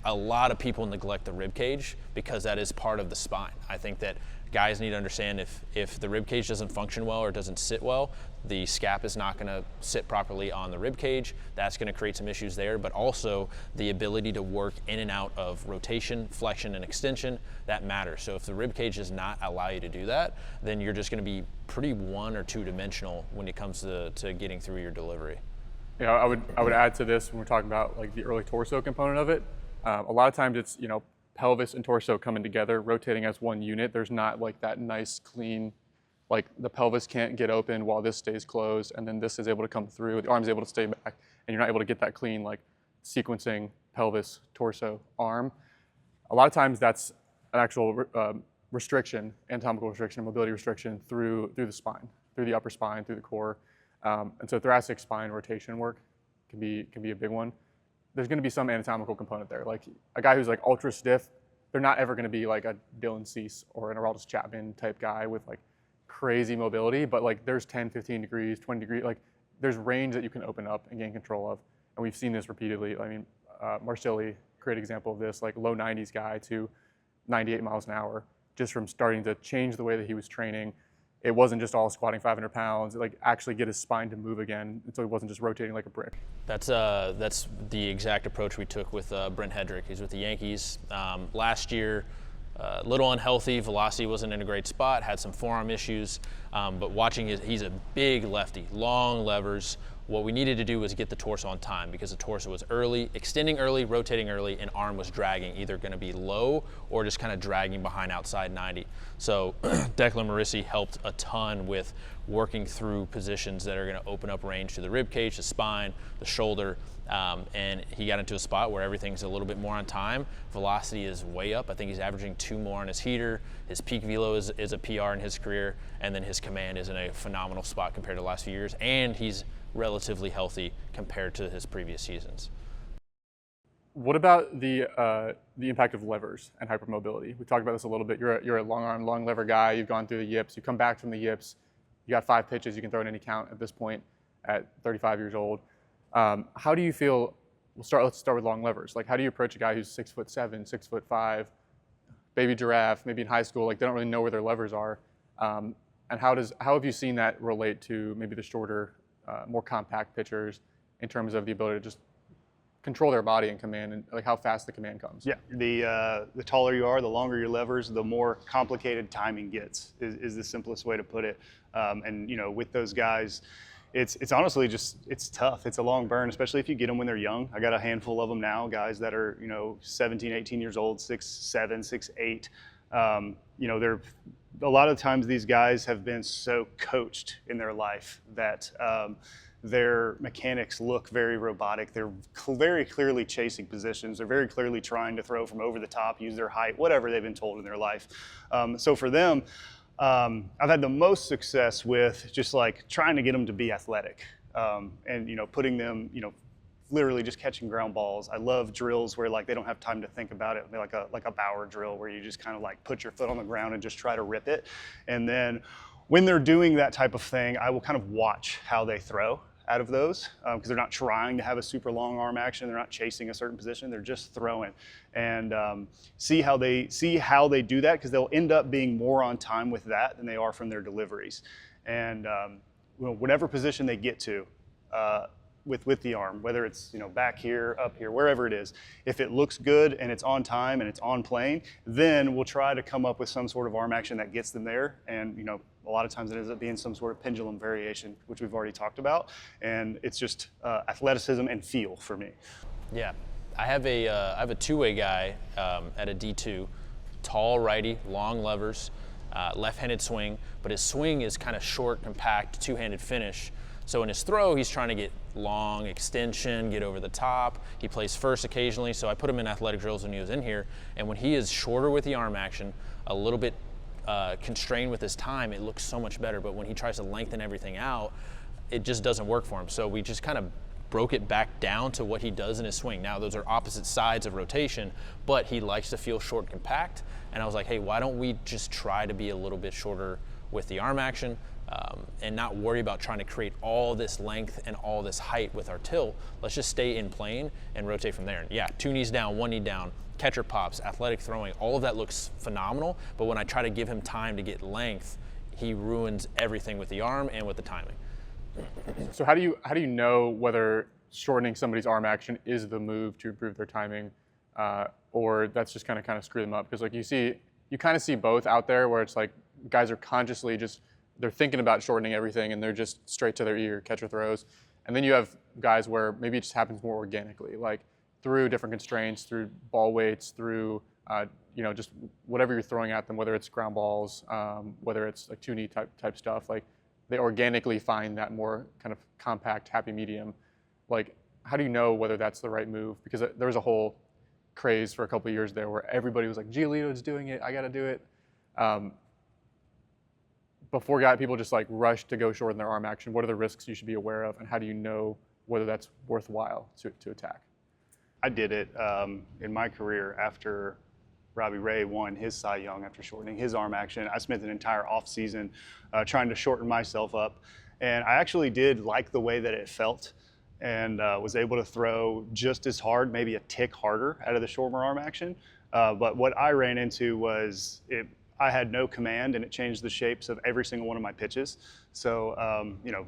a lot of people neglect the rib cage because that is part of the spine. I think that guys need to understand if the rib cage doesn't function well or doesn't sit well, the scap is not going to sit properly on the rib cage. That's going to create some issues there, but also the ability to work in and out of rotation, flexion, and extension, that matters. So if the rib cage does not allow you to do that, then you're just going to be pretty one or two dimensional when it comes to getting through your delivery. Yeah, I would add to this when we're talking about like the early torso component of it. A lot of times it's pelvis and torso coming together, rotating as one unit. There's not like that nice clean, like the pelvis can't get open while this stays closed, and then this is able to come through. The arm's able to stay back, and you're not able to get that clean like sequencing pelvis, torso, arm. A lot of times that's an actual restriction, anatomical restriction, mobility restriction through the spine, through the upper spine, through the core. And so thoracic spine rotation work can be a big one. There's going to be some anatomical component there. Like a guy who's like ultra stiff, they're not ever going to be like a Dylan Cease or an Araldus Chapman type guy with like crazy mobility, but like there's 10, 15 degrees, 20 degrees, like there's range that you can open up and gain control of. And we've seen this repeatedly. I mean, Marcelli, great example of this, like low 90s guy to 98 miles an hour, just from starting to change the way that he was training. It wasn't just all squatting 500 pounds, like actually get his spine to move again. And so he wasn't just rotating like a brick. That's the exact approach we took with Brent Hedrick. He's with the Yankees. Last year, a little unhealthy, velocity wasn't in a great spot, had some forearm issues, but watching he's a big lefty, long levers. What we needed to do was get the torso on time because the torso was early, extending early, rotating early, and arm was dragging, either going to be low or just kind of dragging behind outside 90. So Declan Marissi helped a ton with working through positions that are going to open up range to the rib cage, the spine, the shoulder, and he got into a spot where everything's a little bit more on time. Velocity is way up. I think he's averaging 2 more on his heater. His peak velo is a PR in his career, and then his command is in a phenomenal spot compared to the last few years, and he's relatively healthy compared to his previous seasons. What about the impact of levers and hypermobility? We talked about this a little bit. You're a long arm, long lever guy. You've gone through the yips. You come back from the yips. You got 5 pitches you can throw in any count at this point at 35 years old. How do you feel? Let's start with long levers. Like, how do you approach a guy who's 6'7", 6'5", baby giraffe, maybe in high school? Like, they don't really know where their levers are. And how have you seen that relate to maybe the shorter, more compact pitchers in terms of the ability to just control their body and command, and like how fast the command comes? Yeah, the taller you are, the longer your levers, the more complicated timing gets, is the simplest way to put it. And with those guys, it's honestly it's tough. It's a long burn, especially if you get them when they're young. I got a handful of them now, guys that are 17, 18 years old, 6'7", 6'8". They're a lot of times these guys have been so coached in their life that their mechanics look very robotic. They're very clearly chasing positions. They're very clearly trying to throw from over the top, use their height, whatever they've been told in their life. So for them, I've had the most success with just like trying to get them to be athletic, and putting them, literally just catching ground balls. I love drills where like they don't have time to think about it, like a Bauer drill where you just kind of like put your foot on the ground and just try to rip it. And then when they're doing that type of thing, I will kind of watch how they throw. out of those because they're not trying to have a super long arm action. They're not chasing a certain position. They're just throwing. And see how they do that, because they'll end up being more on time with that than they are from their deliveries. And whatever position they get to with the arm, whether it's back here, up here, wherever it is, if it looks good and it's on time and it's on plane, then we'll try to come up with some sort of arm action that gets them there. And a lot of times it ends up being some sort of pendulum variation, which we've already talked about. And it's just athleticism and feel for me. Yeah, I have a two-way guy at a D2, tall righty, long levers, left-handed swing, but his swing is kind of short, compact, two-handed finish. So in his throw, he's trying to get long extension, get over the top. He plays first occasionally, so I put him in athletic drills when he was in here. And when he is shorter with the arm action, a little bit constrained with his time, it looks so much better. But when he tries to lengthen everything out, it just doesn't work for him. So we just kind of broke it back down to what he does in his swing. Now those are opposite sides of rotation, but he likes to feel short and compact. And I was like, hey, why don't we just try to be a little bit shorter with the arm action and not worry about trying to create all this length and all this height with our tilt. Let's just stay in plane and rotate from there. And yeah, 2 knees down, 1 knee down, catcher pops, athletic throwing, all of that looks phenomenal. But when I try to give him time to get length, he ruins everything with the arm and with the timing. So how do you know whether shortening somebody's arm action is the move to improve their timing, or that's just kind of screw them up? Because like you kind of see both out there, where it's like guys are consciously they're thinking about shortening everything and they're just straight to their ear catcher throws, and then you have guys where maybe it just happens more organically, like through different constraints, through ball weights, through just whatever you're throwing at them, whether it's ground balls, whether it's like 2-knee type stuff, like they organically find that more kind of compact, happy medium. Like, how do you know whether that's the right move? Because there was a whole craze for a couple of years there where everybody was like, Giolito's doing it, I got to do it. Before people just like rush to go shorten their arm action, what are the risks you should be aware of, and how do you know whether that's worthwhile to attack? I did it in my career after Robbie Ray won his Cy Young after shortening his arm action. I spent an entire off season trying to shorten myself up, and I actually did like the way that it felt, and was able to throw just as hard, maybe a tick harder out of the shorter arm action. But what I ran into was I had no command, and it changed the shapes of every single one of my pitches. So,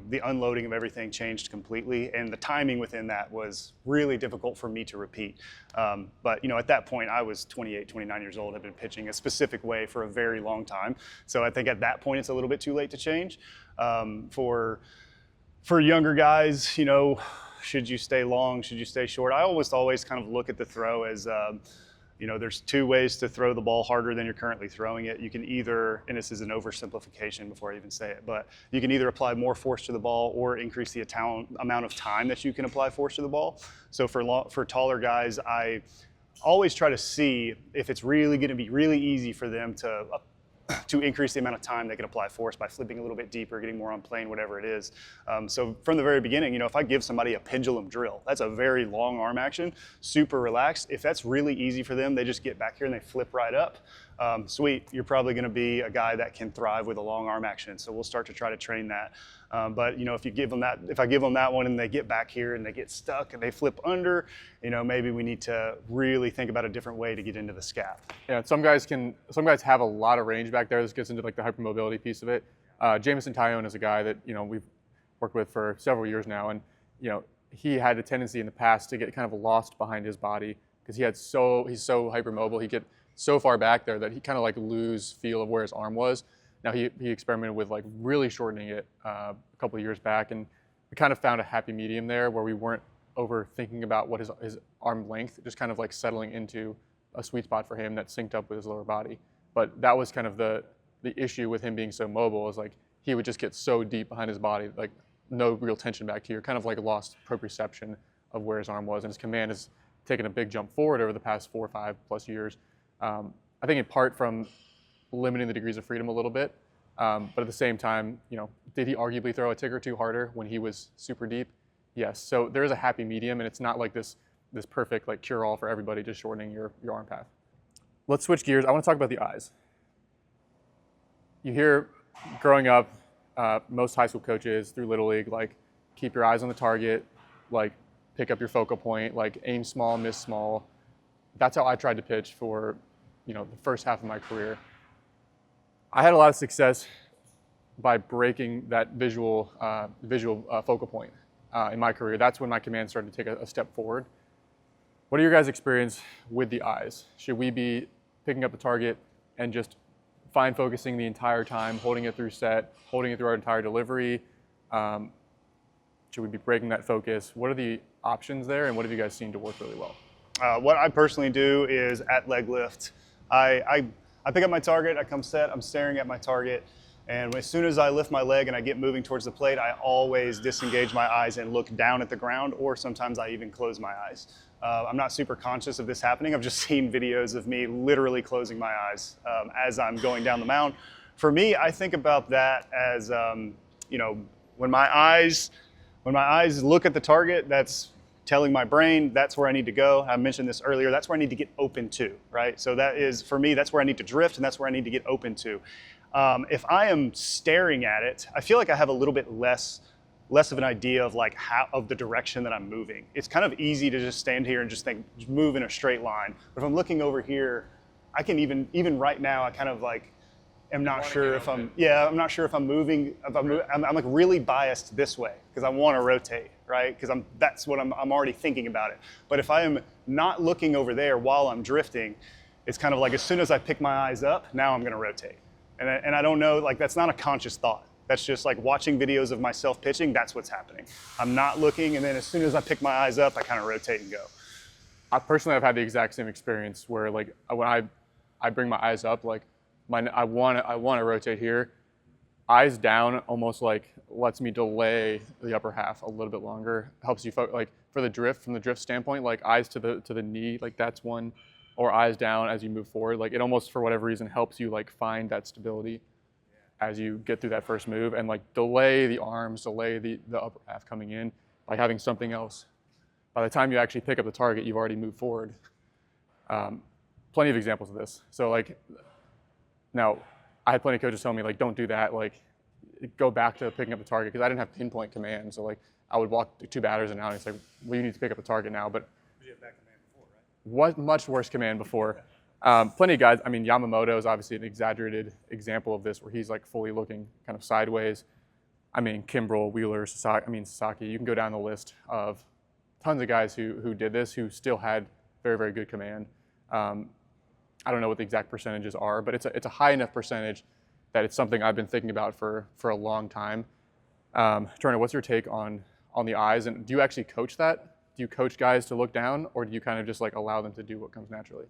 the unloading of everything changed completely, and the timing within that was really difficult for me to repeat. But, at that point, I was 28, 29 years old, had been pitching a specific way for a very long time. So I think at that point, it's a little bit too late to change. For younger guys, should you stay long, should you stay short? I always kind of look at the throw as, there's 2 ways to throw the ball harder than you're currently throwing it. You can either, and this is an oversimplification before I even say it, but you can either apply more force to the ball or increase the amount of time that you can apply force to the ball. So for taller guys, I always try to see if it's really going to be really easy for them to increase the amount of time they can apply force by flipping a little bit deeper, getting more on plane, whatever it is. So from the very beginning, if I give somebody a pendulum drill, that's a very long arm action, super relaxed. If that's really easy for them, they just get back here and they flip right up. Sweet, you're probably going to be a guy that can thrive with a long arm action. So we'll start to try to train that. But if I give them that one and they get back here and they get stuck and they flip under, maybe we need to really think about a different way to get into the scap. Yeah, some guys have a lot of range back there. This gets into like the hypermobility piece of it. Jamison Tyone is a guy that we've worked with for several years now, and he had a tendency in the past to get kind of lost behind his body because he's so hypermobile. He get so far back there that he kind of like lose feel of where his arm was. Now he experimented with like really shortening it a couple of years back, and we kind of found a happy medium there where we weren't overthinking about what his arm length, just kind of like settling into a sweet spot for him that synced up with his lower body. But that was kind of the issue with him being so mobile, is like he would just get so deep behind his body, like no real tension back here, kind of like lost proprioception of where his arm was, and his command has taken a big jump forward over the past 4 or 5 plus years. I think in part from limiting the degrees of freedom a little bit, but at the same time, did he arguably throw a tick or 2 harder when he was super deep? Yes. So there is a happy medium, and it's not like this perfect like cure-all for everybody, just shortening your arm path. Let's switch gears. I want to talk about the eyes. You hear growing up, most high school coaches through Little League, like keep your eyes on the target, like pick up your focal point, like aim small, miss small. That's how I tried to pitch for, the first half of my career. I had a lot of success by breaking that visual focal point in my career. That's when my command started to take a step forward. What are your guys' experience with the eyes? Should we be picking up the target and just fine focusing the entire time, holding it through set, holding it through our entire delivery? Should we be breaking that focus? What are the options there, and what have you guys seen to work really well? What I personally do is at leg lift, I pick up my target, I come set, I'm staring at my target, and as soon as I lift my leg and I get moving towards the plate, I always disengage my eyes and look down at the ground, or sometimes I even close my eyes. I'm not super conscious of this happening. I've just seen videos of me literally closing my eyes as I'm going down the mound. For me, I think about that as, when my eyes look at the target, that's telling my brain that's where I need to go. I mentioned this earlier, that's where I need to get open to, right? So that is, for me, that's where I need to drift, and that's where I need to get open to. If I am staring at it, I feel like I have a little bit less of an idea of of the direction that I'm moving. It's kind of easy to just stand here and just move in a straight line. But if I'm looking over here, I can even right now, I kind of am not sure if I'm not sure if I'm moving. I'm like really biased this way because I want to rotate, right? Because that's what I'm already thinking about it. But if I am not looking over there while I'm drifting, it's kind of like as soon as I pick my eyes up, now I'm going to rotate. And I don't know, that's not a conscious thought. That's just like watching videos of myself pitching, that's what's happening. I'm not looking, and then as soon as I pick my eyes up, I kind of rotate and go. I personally have had the exact same experience where when I bring my eyes up, I want to rotate here. Eyes down almost lets me delay the upper half a little bit longer. Helps you from the drift standpoint, eyes to the knee, that's one, or eyes down as you move forward. It almost, for whatever reason, helps you find that stability as you get through that first move, and delay the arms, delay the upper half coming in by having something else. By the time you actually pick up the target, you've already moved forward. Plenty of examples of this. So now I had plenty of coaches telling me don't do that, go back to picking up the target, because I didn't have pinpoint command. So I would walk 2 batters and out, and it's well, you need to pick up the target now. But you had that command before, right? What much worse command before. Plenty of guys, Yamamoto is obviously an exaggerated example of this, where he's fully looking kind of sideways. Kimbrel, Wheeler, Sasaki, you can go down the list of tons of guys who did this, who still had very, very good command. I don't know what the exact percentages are, but it's a high enough percentage that it's something I've been thinking about for a long time. Turner, what's your take on the eyes, and do you actually coach that? Do you coach guys to look down, or do you kind of just allow them to do what comes naturally?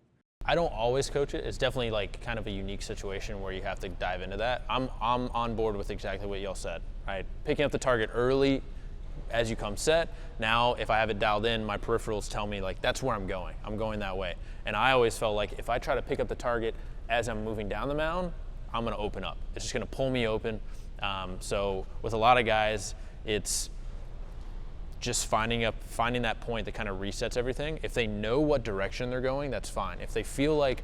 I don't always coach it. It's definitely kind of a unique situation where you have to dive into that. I'm on board with exactly what y'all said, right? Picking up the target early as you come set. Now, if I have it dialed in, my peripherals tell me that's where I'm going. I'm going that way. And I always felt if I try to pick up the target as I'm moving down the mound, I'm going to open up. It's just going to pull me open. So with a lot of guys, it's just finding that point that kind of resets everything. If they know what direction they're going, that's fine. If they feel like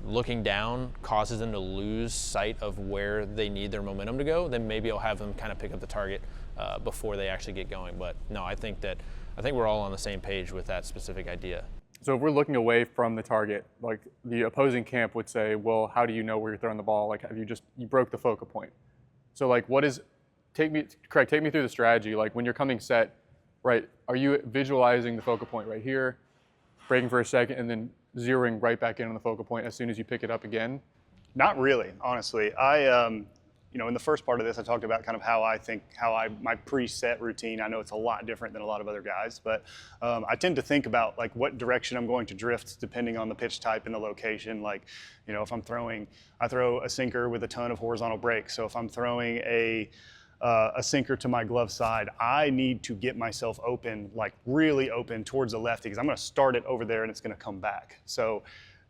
looking down causes them to lose sight of where they need their momentum to go, then maybe I'll have them kind of pick up the target before they actually get going. But no, I think we're all on the same page with that specific idea. So if we're looking away from the target, the opposing camp would say, well, how do you know where you're throwing the ball? Have you broke the focal point? So take me through the strategy. When you're coming set, right, are you visualizing the focal point right here, breaking for a second, and then zeroing right back in on the focal point as soon as you pick it up again? Not really, honestly. In the first part of this, I talked about kind of my preset routine. I know it's a lot different than a lot of other guys, but I tend to think about what direction I'm going to drift depending on the pitch type and the location. If I'm I throw a sinker with a ton of horizontal break. So if I'm throwing a sinker to my glove side, I need to get myself open, really open towards the lefty, because I'm going to start it over there and it's going to come back. So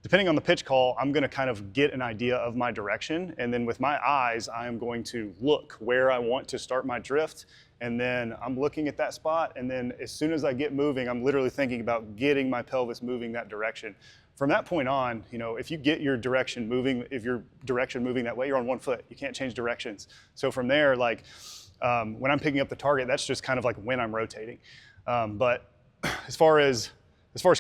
depending on the pitch call, I'm going to kind of get an idea of my direction. And then with my eyes, I'm going to look where I want to start my drift. And then I'm looking at that spot. And then as soon as I get moving, I'm literally thinking about getting my pelvis moving that direction. From that point on, if you get your direction moving, that way, you're on one foot. You can't change directions. So from there, When I'm picking up the target, that's just kind of like when I'm rotating. But as far as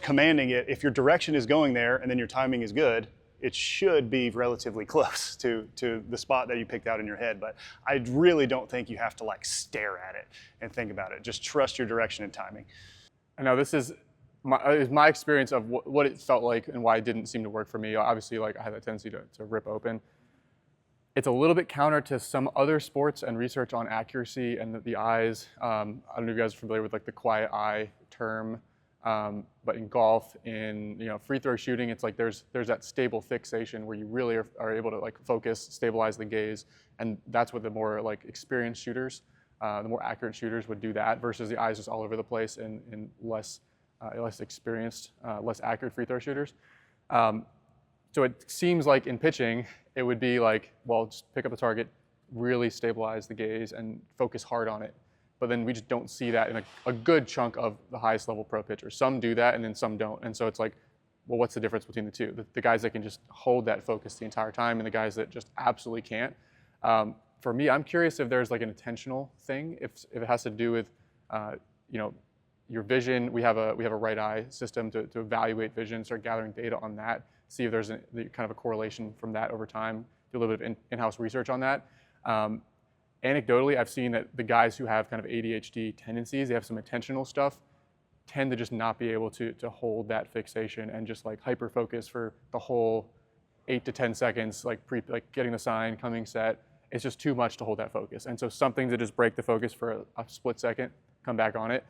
commanding it, if your direction is going there and then your timing is good, it should be relatively close to the spot that you picked out in your head. But I really don't think you have to like stare at it and think about it. Just trust your direction and timing. I know this is my experience of what it felt like and why it didn't seem to work for me. Obviously, like I had that tendency to rip open. It's a little bit counter to some other sports and research on accuracy and the eyes. I don't know if you guys are familiar with like the quiet eye term, but in golf, in free throw shooting, it's like there's that stable fixation where you really are able to like focus, stabilize the gaze, and that's what the more like experienced shooters, the more accurate shooters would do that versus the eyes just all over the place and less experienced, less accurate free throw shooters. So it seems like in pitching, it would be like, well, just pick up the target, really stabilize the gaze, and focus hard on it. But then we just don't see that in a good chunk of the highest level pro pitchers. Some do that, and then some don't. And so it's like, well, what's the difference between the two? The guys that can just hold that focus the entire time, and the guys that just absolutely can't. For me, I'm curious if there's like an intentional thing, if it has to do with, your vision. We have a right eye system to evaluate vision, start gathering data on that, see if there's kind of a correlation from that over time, do a little bit of in-house research on that. Anecdotally, I've seen that the guys who have kind of ADHD tendencies, they have some intentional stuff, tend to just not be able to hold that fixation and just like hyper focus for the whole 8 to 10 seconds, like getting the sign, coming set. It's just too much to hold that focus. And so something to just break the focus for a split second, come back on it.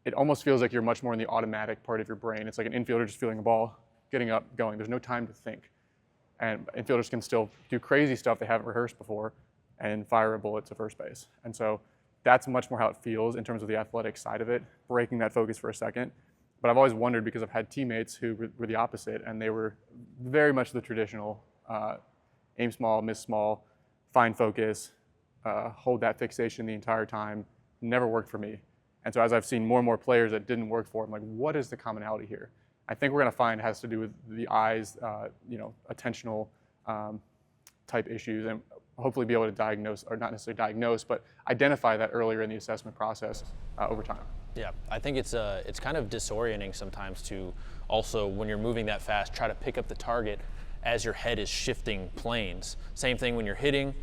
It almost feels like you're much more in the automatic part of your brain. It's like an infielder just feeling a ball, getting up, going. There's no time to think. And infielders can still do crazy stuff they haven't rehearsed before and fire a bullet to first base. And so that's much more how it feels in terms of the athletic side of it, breaking that focus for a second. But I've always wondered because I've had teammates who were the opposite, and they were very much the traditional aim small, miss small, find focus, hold that fixation the entire time. Never worked for me. And so as I've seen more and more players that didn't work for, I'm like, what is the commonality here? I think we're going to find it has to do with the eyes, attentional type issues, and hopefully be able to diagnose, or not necessarily diagnose, but identify that earlier in the assessment process over time. Yeah, I think it's kind of disorienting sometimes to also, when you're moving that fast, try to pick up the target as your head is shifting planes. Same thing when you're hitting.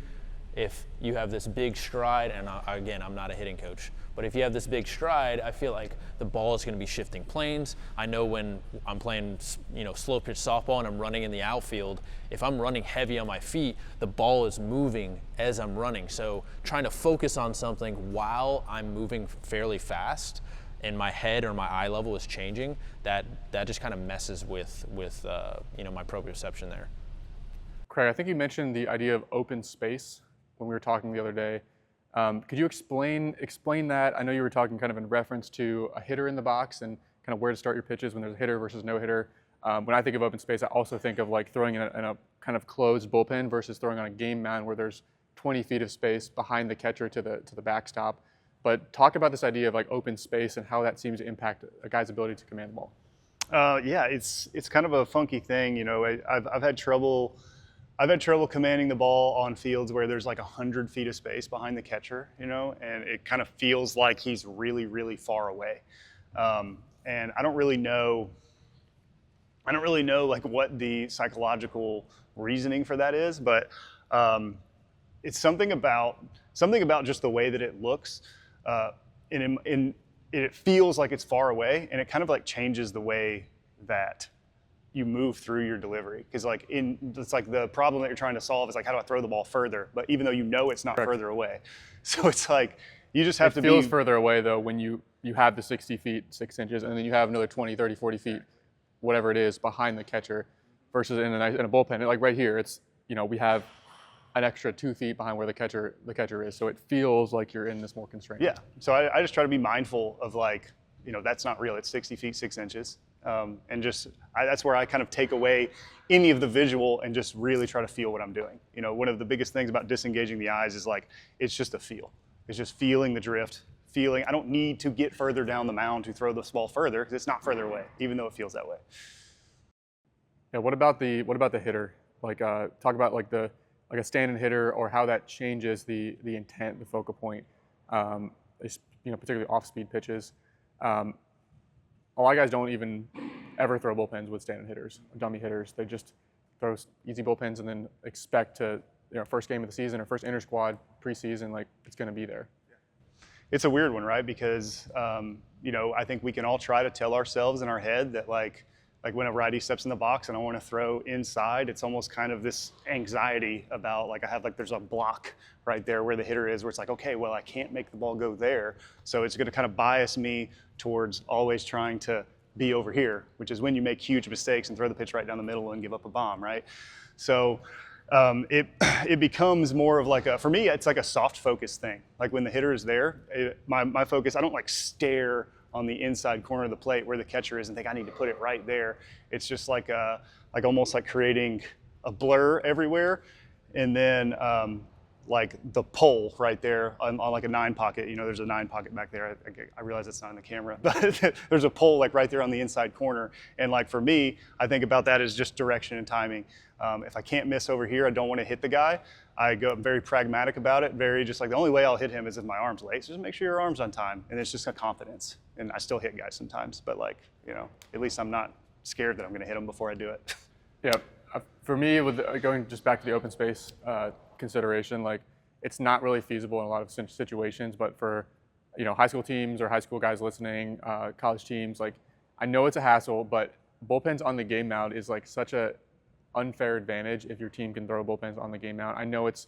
If you have this big stride, and again, I'm not a hitting coach, but if you have this big stride, I feel like the ball is going to be shifting planes. I know when I'm playing, slow pitch softball and I'm running in the outfield, if I'm running heavy on my feet, the ball is moving as I'm running. So trying to focus on something while I'm moving fairly fast and my head or my eye level is changing, that just kind of messes with my proprioception there. Craig, I think you mentioned the idea of open space when we were talking the other day. Could you explain that? I know you were talking kind of in reference to a hitter in the box and kind of where to start your pitches when there's a hitter versus no hitter. When I think of open space, I also think of like throwing in a kind of closed bullpen versus throwing on a game mound where there's 20 feet of space behind the catcher to the backstop. But talk about this idea of like open space and how that seems to impact a guy's ability to command the ball. Yeah, it's kind of a funky thing. I've had trouble commanding the ball on fields where there's like 100 feet of space behind the catcher, and it kind of feels like he's really, really far away. And I don't really know like what the psychological reasoning for that is, but it's something about just the way that it looks. It feels like it's far away, and it kind of like changes the way that you move through your delivery, because it's like the problem that you're trying to solve is like, how do I throw the ball further? But even though it's not Correct. further away, so it's like you just have to be. It feels further away though when you have the 60 feet 6 inches, and then you have another 20, 30, 40 feet, whatever it is, behind the catcher, versus in a bullpen. Like right here, it's we have an extra 2 feet behind where the catcher is, so it feels like you're in this more constrained. Yeah. So I just try to be mindful of like, that's not real. It's 60 feet 6 inches. And that's where I kind of take away any of the visual and just really try to feel what I'm doing. One of the biggest things about disengaging the eyes is like, it's just a feel. It's just feeling the drift, feeling. I don't need to get further down the mound to throw this ball further, because it's not further away, even though it feels that way. Yeah. What about the hitter? Like talk about like a stand-in hitter, or how that changes the intent, the focal point. particularly off-speed pitches. A lot of guys don't even ever throw bullpens with stand-in hitters, dummy hitters. They just throw easy bullpens and then expect to, first game of the season or first inter-squad preseason, like it's going to be there. It's a weird one, right? Because, I think we can all try to tell ourselves in our head that like when a righty steps in the box and I want to throw inside, it's almost kind of this anxiety about there's a block right there where the hitter is, where it's like, okay, well, I can't make the ball go there. So it's going to kind of bias me towards always trying to be over here, which is when you make huge mistakes and throw the pitch right down the middle and give up a bomb, right? So it becomes more of for me, it's like a soft focus thing. Like when the hitter is there, my focus, I don't stare on the inside corner of the plate where the catcher is and think I need to put it right there. It's just almost like creating a blur everywhere. And then the pole right there on like a 9 pocket, there's a 9 pocket back there. I realize it's not in the camera, but there's a pole right there on the inside corner. And for me, I think about that as just direction and timing. If I can't miss over here, I don't want to hit the guy. I'm very pragmatic about it. Very just the only way I'll hit him is if my arm's late. So just make sure your arm's on time. And it's just a confidence. And I still hit guys sometimes, but at least I'm not scared that I'm going to hit them before I do it. Yeah. For me, with going just back to the open space consideration, it's not really feasible in a lot of situations, but for, high school teams or high school guys listening, college teams, I know it's a hassle, but bullpens on the game mound is such a unfair advantage if your team can throw bullpens on the game mound. I know it's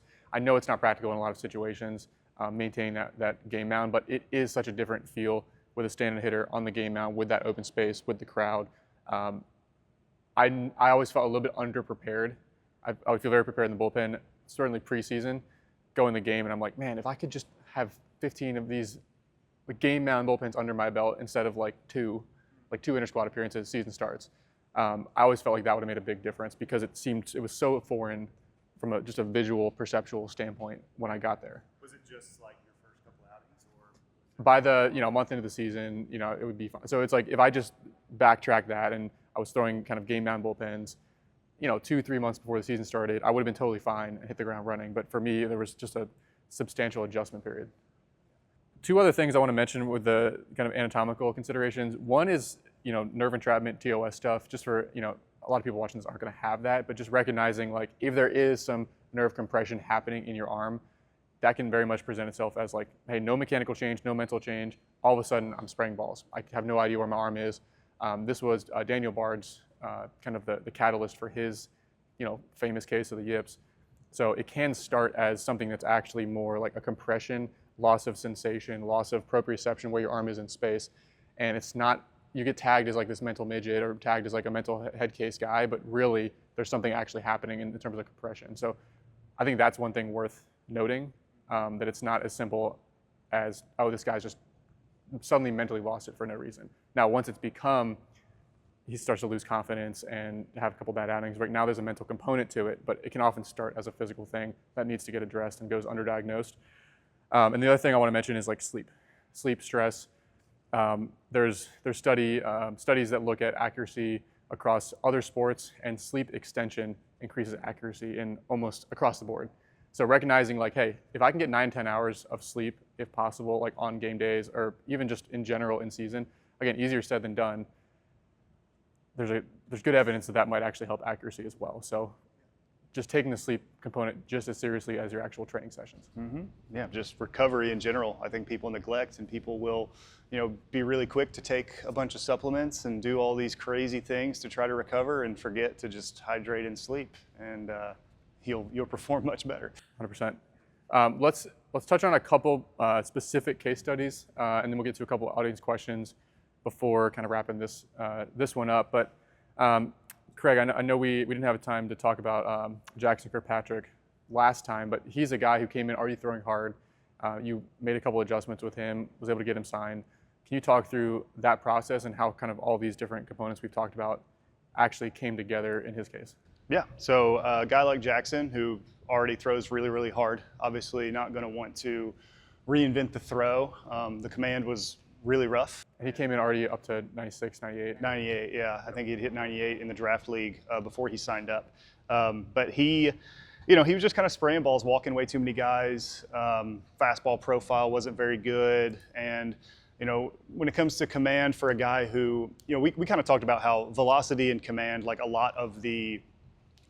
not practical in a lot of situations, maintaining that game mound, but it is such a different feel with a stand-in hitter on the game mound with that open space with the crowd. I always felt a little bit underprepared. I would feel very prepared in the bullpen, certainly preseason, go in the game, and I'm like, man, if I could just have 15 of these game mound bullpens under my belt instead of two inter-squad appearances, season starts. I always felt like that would have made a big difference because it was so foreign from just a visual, perceptual standpoint when I got there. Was it just your first couple outings, or? By the month into the season, it would be fun. So it's if I just backtrack that and I was throwing kind of game mound bullpens, 2-3 months before the season started, I would have been totally fine and hit the ground running. But for me, there was just a substantial adjustment period. 2 other things I want to mention with the kind of anatomical considerations. One is, nerve entrapment, TOS stuff. Just for, a lot of people watching this aren't going to have that, but just recognizing if there is some nerve compression happening in your arm, that can very much present itself as hey, no mechanical change, no mental change. All of a sudden, I'm spraying balls. I have no idea where my arm is. This was Daniel Bard's kind of the catalyst for his, famous case of the yips. So it can start as something that's actually more like a compression, loss of sensation, loss of proprioception where your arm is in space. And it's not, you get tagged as this mental midget or tagged as a mental head case guy, but really there's something actually happening in terms of compression. So I think that's one thing worth noting, that it's not as simple as, oh, this guy's just suddenly mentally lost it for no reason. Now, once it's become, he starts to lose confidence and have a couple bad outings. Right now there's a mental component to it, but it can often start as a physical thing that needs to get addressed and goes underdiagnosed. And the other thing I want to mention is sleep stress. There's studies that look at accuracy across other sports, and sleep extension increases accuracy in almost across the board. So recognizing hey, if I can get 9-10 hours of sleep, if possible, on game days or even just in general in season, again, easier said than done. There's good evidence that might actually help accuracy as well. So just taking the sleep component just as seriously as your actual training sessions. Mm-hmm. Yeah, just recovery in general. I think people neglect, and people will, be really quick to take a bunch of supplements and do all these crazy things to try to recover and forget to just hydrate and sleep, and you'll perform much better. 100%. Let's touch on a couple specific case studies, and then we'll get to a couple audience questions before kind of wrapping this one up. But Craig, I know we didn't have time to talk about Jackson Kirkpatrick last time, but he's a guy who came in already throwing hard. You made a couple adjustments with him, was able to get him signed. Can you talk through that process and how kind of all these different components we've talked about actually came together in his case? Yeah, so a guy like Jackson, who already throws really, really hard, obviously not going to want to reinvent the throw. The command was really rough. And he came in already up to 96, 98. 98, yeah. I think he'd hit 98 in the draft league before he signed up. But he he was just kind of spraying balls, walking way too many guys. Fastball profile wasn't very good. And, when it comes to command for a guy who, we kind of talked about how velocity and command, like a lot of the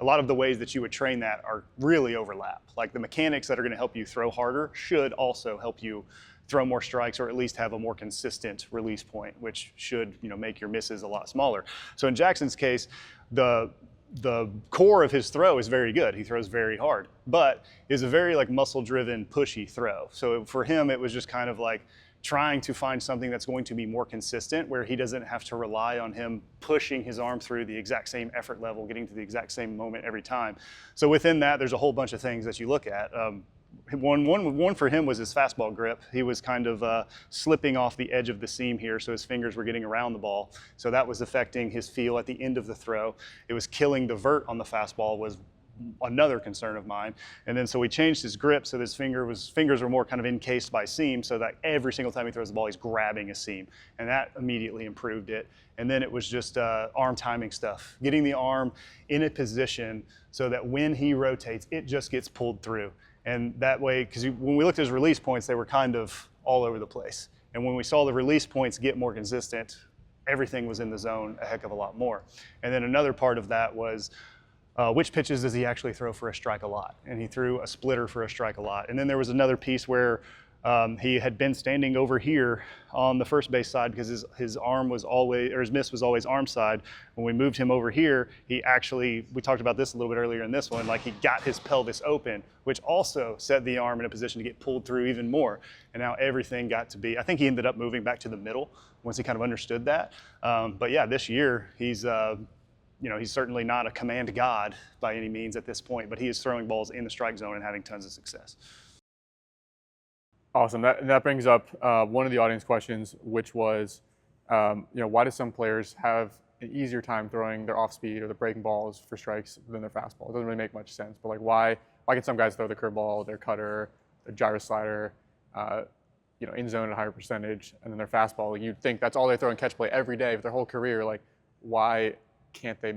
ways that you would train that are really overlap. Like the mechanics that are going to help you throw harder should also help you throw more strikes, or at least have a more consistent release point, which should, make your misses a lot smaller. So in Jackson's case, the core of his throw is very good. He throws very hard, but is a very like muscle-driven, pushy throw. So for him, it was just kind of like trying to find something that's going to be more consistent, where he doesn't have to rely on him pushing his arm through the exact same effort level, getting to the exact same moment every time. So within that, there's a whole bunch of things that you look at. One for him was his fastball grip. He was kind of slipping off the edge of the seam here, so his fingers were getting around the ball. So that was affecting his feel at the end of the throw. It was killing the vert on the fastball, was another concern of mine. And then so we changed his grip so his fingers were more kind of encased by seam, so that every single time he throws the ball, he's grabbing a seam. And that immediately improved it. And then it was just arm timing stuff, getting the arm in a position so that when he rotates, it just gets pulled through. And that way, because when we looked at his release points, they were kind of all over the place. And when we saw the release points get more consistent, everything was in the zone a heck of a lot more. And then another part of that was which pitches does he actually throw for a strike a lot? And he threw a splitter for a strike a lot. And then there was another piece where he had been standing over here on the first base side because his arm was always, or his miss was always arm side. When we moved him over here, we talked about this a little bit earlier in this one, like he got his pelvis open, which also set the arm in a position to get pulled through even more. And now everything got to be, I think he ended up moving back to the middle once he kind of understood that. But yeah, this year he's certainly not a command god by any means at this point, but he is throwing balls in the strike zone and having tons of success. Awesome. That brings up one of the audience questions, which was, why do some players have an easier time throwing their off speed or the breaking balls for strikes than their fastball? It doesn't really make much sense, but like why can some guys throw the curveball, their cutter, their gyro slider, in zone at a higher percentage, and then their fastball? You'd think that's all they throw in catch play every day of their whole career. Like, why can't they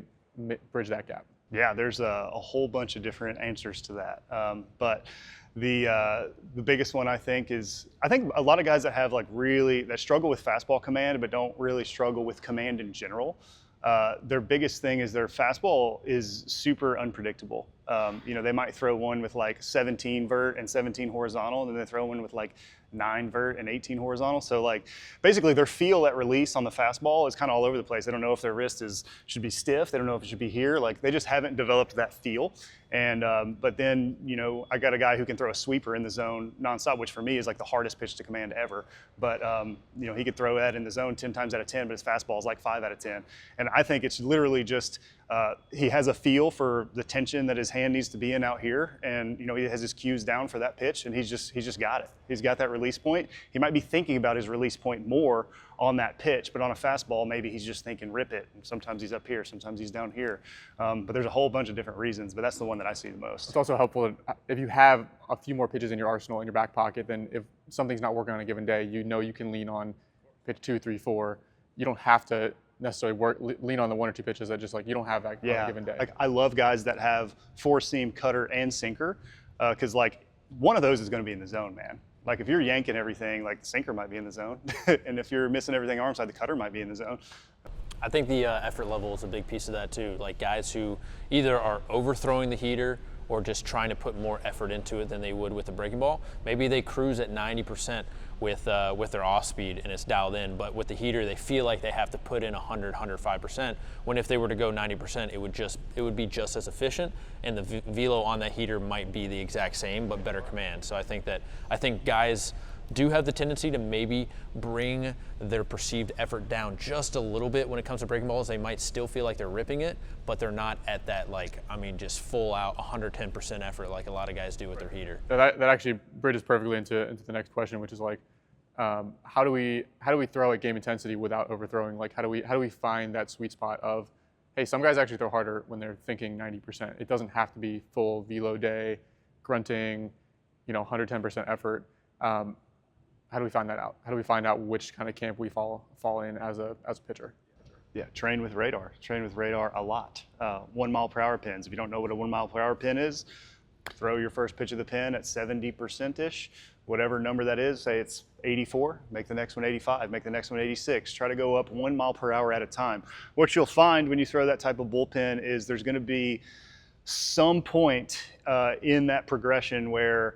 bridge that gap? Yeah, there's a whole bunch of different answers to that. But the biggest one I think a lot of guys that have that struggle with fastball command but don't really struggle with command in general. Their biggest thing is their fastball is super unpredictable. They might throw one with 17 vert and 17 horizontal, and then they throw one with 9 vert and 18 horizontal. So basically their feel at release on the fastball is kind of all over the place. They don't know if their wrist should be stiff. They don't know if it should be here. They just haven't developed that feel. And but then I got a guy who can throw a sweeper in the zone nonstop, which for me is the hardest pitch to command ever. But he could throw that in the zone 10 times out of 10, but his fastball is 5 out of 10. And I think it's literally just he has a feel for the tension that his hand needs to be in out here, and he has his cues down for that pitch, and he's just got it. He's got that release point. He might be thinking about his release point more on that pitch, but on a fastball, maybe he's just thinking rip it. And sometimes he's up here, sometimes he's down here. But there's a whole bunch of different reasons, but that's the one that I see the most. It's also helpful if you have a few more pitches in your arsenal in your back pocket, then if something's not working on a given day, you can lean on pitch 2, 3, 4. You don't have to necessarily lean on the 1 or 2 pitches that just you don't have that on a given day. I love guys that have 4-seam, cutter, and sinker, because one of those is going to be in the zone, man. If you're yanking everything, the sinker might be in the zone, and if you're missing everything arm side, the cutter might be in the zone. I think the effort level is a big piece of that too. Guys who either are overthrowing the heater or just trying to put more effort into it than they would with the breaking ball. Maybe they cruise at 90% with their off speed and it's dialed in, but with the heater they feel like they have to put in 105%, when if they were to go 90%, it would be just as efficient, and the velo on that heater might be the exact same but better command. So I think guys do have the tendency to maybe bring their perceived effort down just a little bit when it comes to breaking balls. They might still feel like they're ripping it, but they're not at that just full out 110% effort like a lot of guys do with their heater. That actually bridges perfectly into the next question, which is how do we throw at game intensity without overthrowing? How do we find that sweet spot of, hey, some guys actually throw harder when they're thinking 90%. It doesn't have to be full velo day, grunting, 110% effort. How do we find that out? How do we find out which kind of camp we fall in as a pitcher? Yeah, train with radar. Train with radar a lot. 1 mile per hour pins. If you don't know what a 1 mile per hour pin is, throw your first pitch of the pen at 70%-ish, whatever number that is. Say it's 84, make the next one 85, make the next one 86. Try to go up 1 mile per hour at a time. What you'll find when you throw that type of bullpen is there's going to be some point in that progression where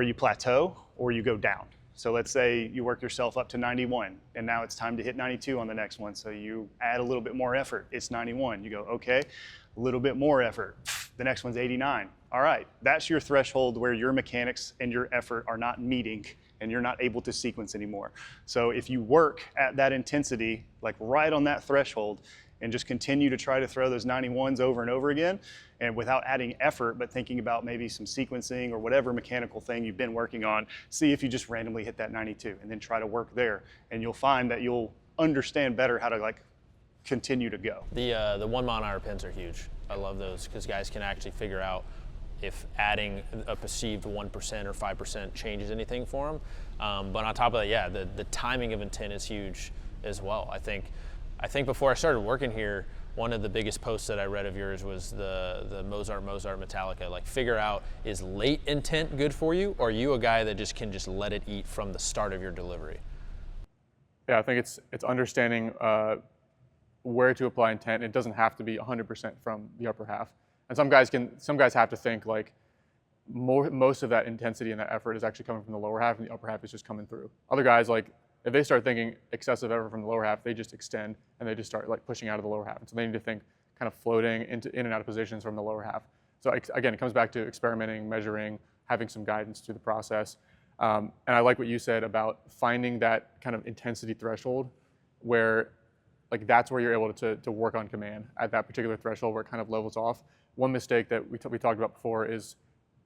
you plateau or you go down. So let's say you work yourself up to 91, and now it's time to hit 92 on the next one. So you add a little bit more effort. It's 91. You go, okay, a little bit more effort. The next one's 89. All right, that's your threshold where your mechanics and your effort are not meeting and you're not able to sequence anymore. So if you work at that intensity, like right on that threshold, and just continue to try to throw those 91s over and over again, and without adding effort, but thinking about maybe some sequencing or whatever mechanical thing you've been working on, see if you just randomly hit that 92 and then try to work there. And you'll find that you'll understand better how to like continue to go. The 1 mile an hour pins are huge. I love those because guys can actually figure out if adding a perceived 1% or 5% changes anything for them. But on top of that, yeah, the timing of intent is huge as well. I think before I started working here, one of the biggest posts that I read of yours was the Mozart Metallica. Like, figure out, is late intent good for you, or are you a guy that just can just let it eat from the start of your delivery? Yeah, I think it's understanding where to apply intent. It doesn't have to be 100% from the upper half. And some guys have to think like most of that intensity and that effort is actually coming from the lower half, and the upper half is just coming through. Other guys, like, if they start thinking excessive effort from the lower half, they just extend and they just start like pushing out of the lower half. And so they need to think kind of floating in and out of positions from the lower half. So again, it comes back to experimenting, measuring, having some guidance through the process. And I like what you said about finding that kind of intensity threshold where like that's where you're able to work on command at that particular threshold where it kind of levels off. One mistake that we talked about before is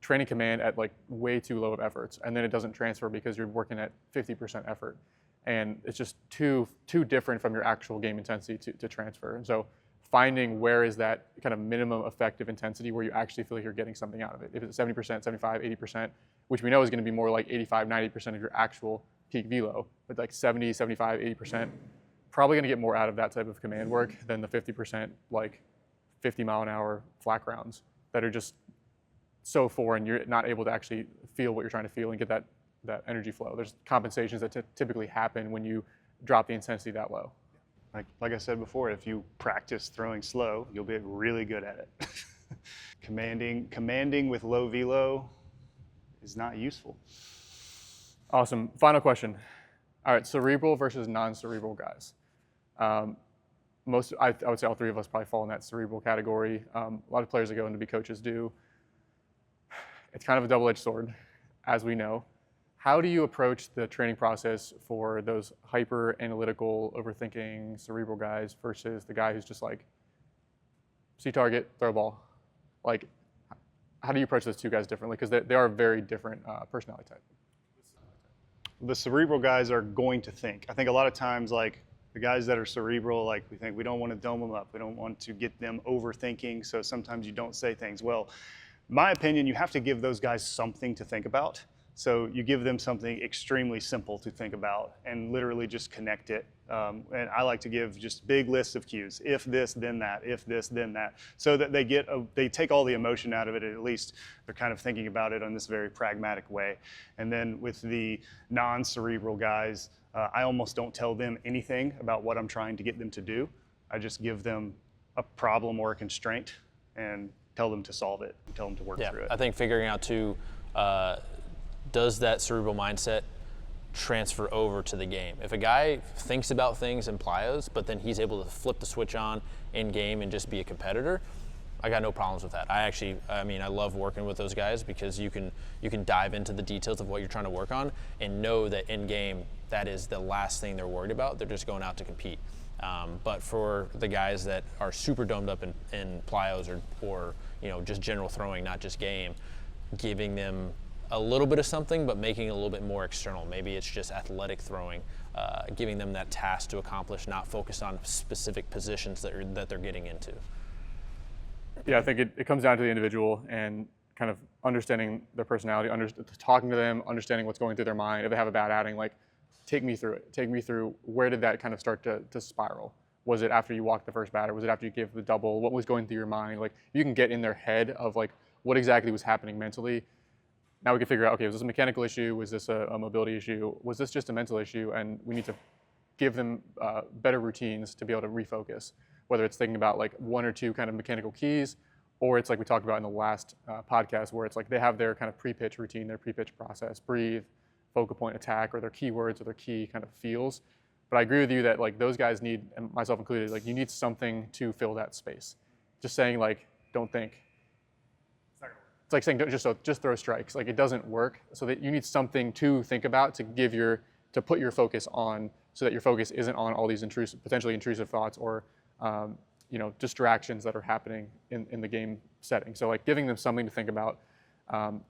training command at like way too low of efforts, and then it doesn't transfer because you're working at 50% effort. And it's just too different from your actual game intensity to transfer. And so finding where is that kind of minimum effective intensity where you actually feel like you're getting something out of it. If it's 70%, 75, 80%, which we know is going to be more like 85, 90% of your actual peak velo, but like 70, 75, 80%, probably going to get more out of that type of command work than the 50% like 50 mile an hour flak rounds that are just so foreign, you're not able to actually feel what you're trying to feel and get that energy flow. There's compensations that typically happen when you drop the intensity that low. Like I said before, if you practice throwing slow, you'll be really good at it. Commanding with low velo is not useful. Awesome. Final question. All right, cerebral versus non-cerebral guys. I would say all three of us probably fall in that cerebral category. A lot of players that go in to be coaches do. It's kind of a double-edged sword, as we know. How do you approach the training process for those hyper-analytical, overthinking, cerebral guys versus the guy who's just like, see target, throw a ball? Like, how do you approach those two guys differently? Because they are very different personality type. The cerebral guys are going to think. I think a lot of times, like, the guys that are cerebral, like, we think we don't want to dome them up. We don't want to get them overthinking, so sometimes you don't say things. Well, my opinion, you have to give those guys something to think about. So you give them something extremely simple to think about and literally just connect it. And I like to give just big lists of cues. If this, then that. If this, then that. So that they take all the emotion out of it, and at least they're kind of thinking about it in this very pragmatic way. And then with the non-cerebral guys, I almost don't tell them anything about what I'm trying to get them to do. I just give them a problem or a constraint and tell them to solve it, tell them to work through it. I think figuring out too, does that cerebral mindset transfer over to the game? If a guy thinks about things in plyos, but then he's able to flip the switch on in game and just be a competitor, I got no problems with that. I love working with those guys because you can dive into the details of what you're trying to work on and know that in game, that is the last thing they're worried about. They're just going out to compete. But for the guys that are super domed up in plyos or just general throwing, not just game, giving them a little bit of something, but making it a little bit more external. Maybe it's just athletic throwing, giving them that task to accomplish, not focus on specific positions that they're getting into. Yeah, I think it comes down to the individual and kind of understanding their personality, talking to them, understanding what's going through their mind. If they have a bad outing, like, take me through it. Take me through where did that kind of start to spiral? Was it after you walked the first batter? Was it after you gave the double? What was going through your mind? Like, you can get in their head of like what exactly was happening mentally. Now we can figure out, okay, was this a mechanical issue? Was this a mobility issue? Was this just a mental issue? And we need to give them better routines to be able to refocus, whether it's thinking about like 1 or 2 kind of mechanical keys, or it's like we talked about in the last podcast, where it's like they have their kind of pre-pitch routine, their pre-pitch process, breathe, focal point, attack, or their keywords or their key kind of feels. But I agree with you that like those guys need, and myself included, like you need something to fill that space. Just saying like, don't think. It's like saying just throw strikes. Like it doesn't work. So that you need something to think about to put your focus on, so that your focus isn't on all these potentially intrusive thoughts or distractions that are happening in the game setting. So like giving them something to think about.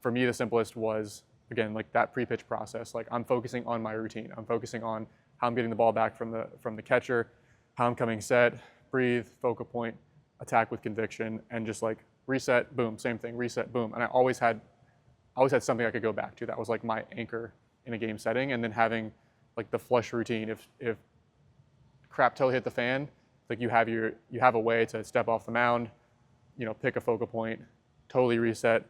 For me, the simplest was, again, like that pre-pitch process. Like I'm focusing on my routine. I'm focusing on how I'm getting the ball back from the catcher, how I'm coming set, breathe, focal point, attack with conviction, and just like reset, boom, same thing, reset, boom. And I always had something I could go back to. That was like my anchor in a game setting. And then having like the flush routine. If crap totally hit the fan, like you have a way to step off the mound, pick a focal point, totally reset.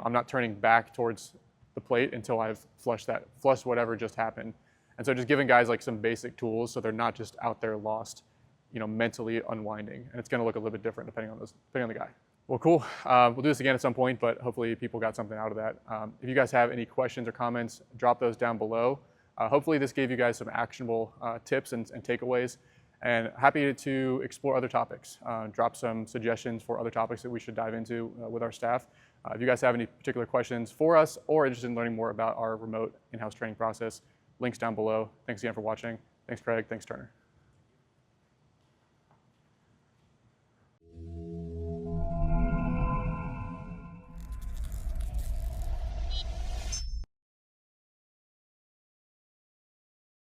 I'm not turning back towards the plate until I've flushed whatever just happened. And so just giving guys like some basic tools so they're not just out there lost, mentally unwinding. And it's going to look a little bit different depending on the guy. Well, cool. We'll do this again at some point, but hopefully people got something out of that. If you guys have any questions or comments, drop those down below. Hopefully this gave you guys some actionable tips and takeaways, and happy to explore other topics. Drop some suggestions for other topics that we should dive into with our staff. If you guys have any particular questions for us or interested in learning more about our remote in-house training process, links down below. Thanks again for watching. Thanks, Craig. Thanks, Turner.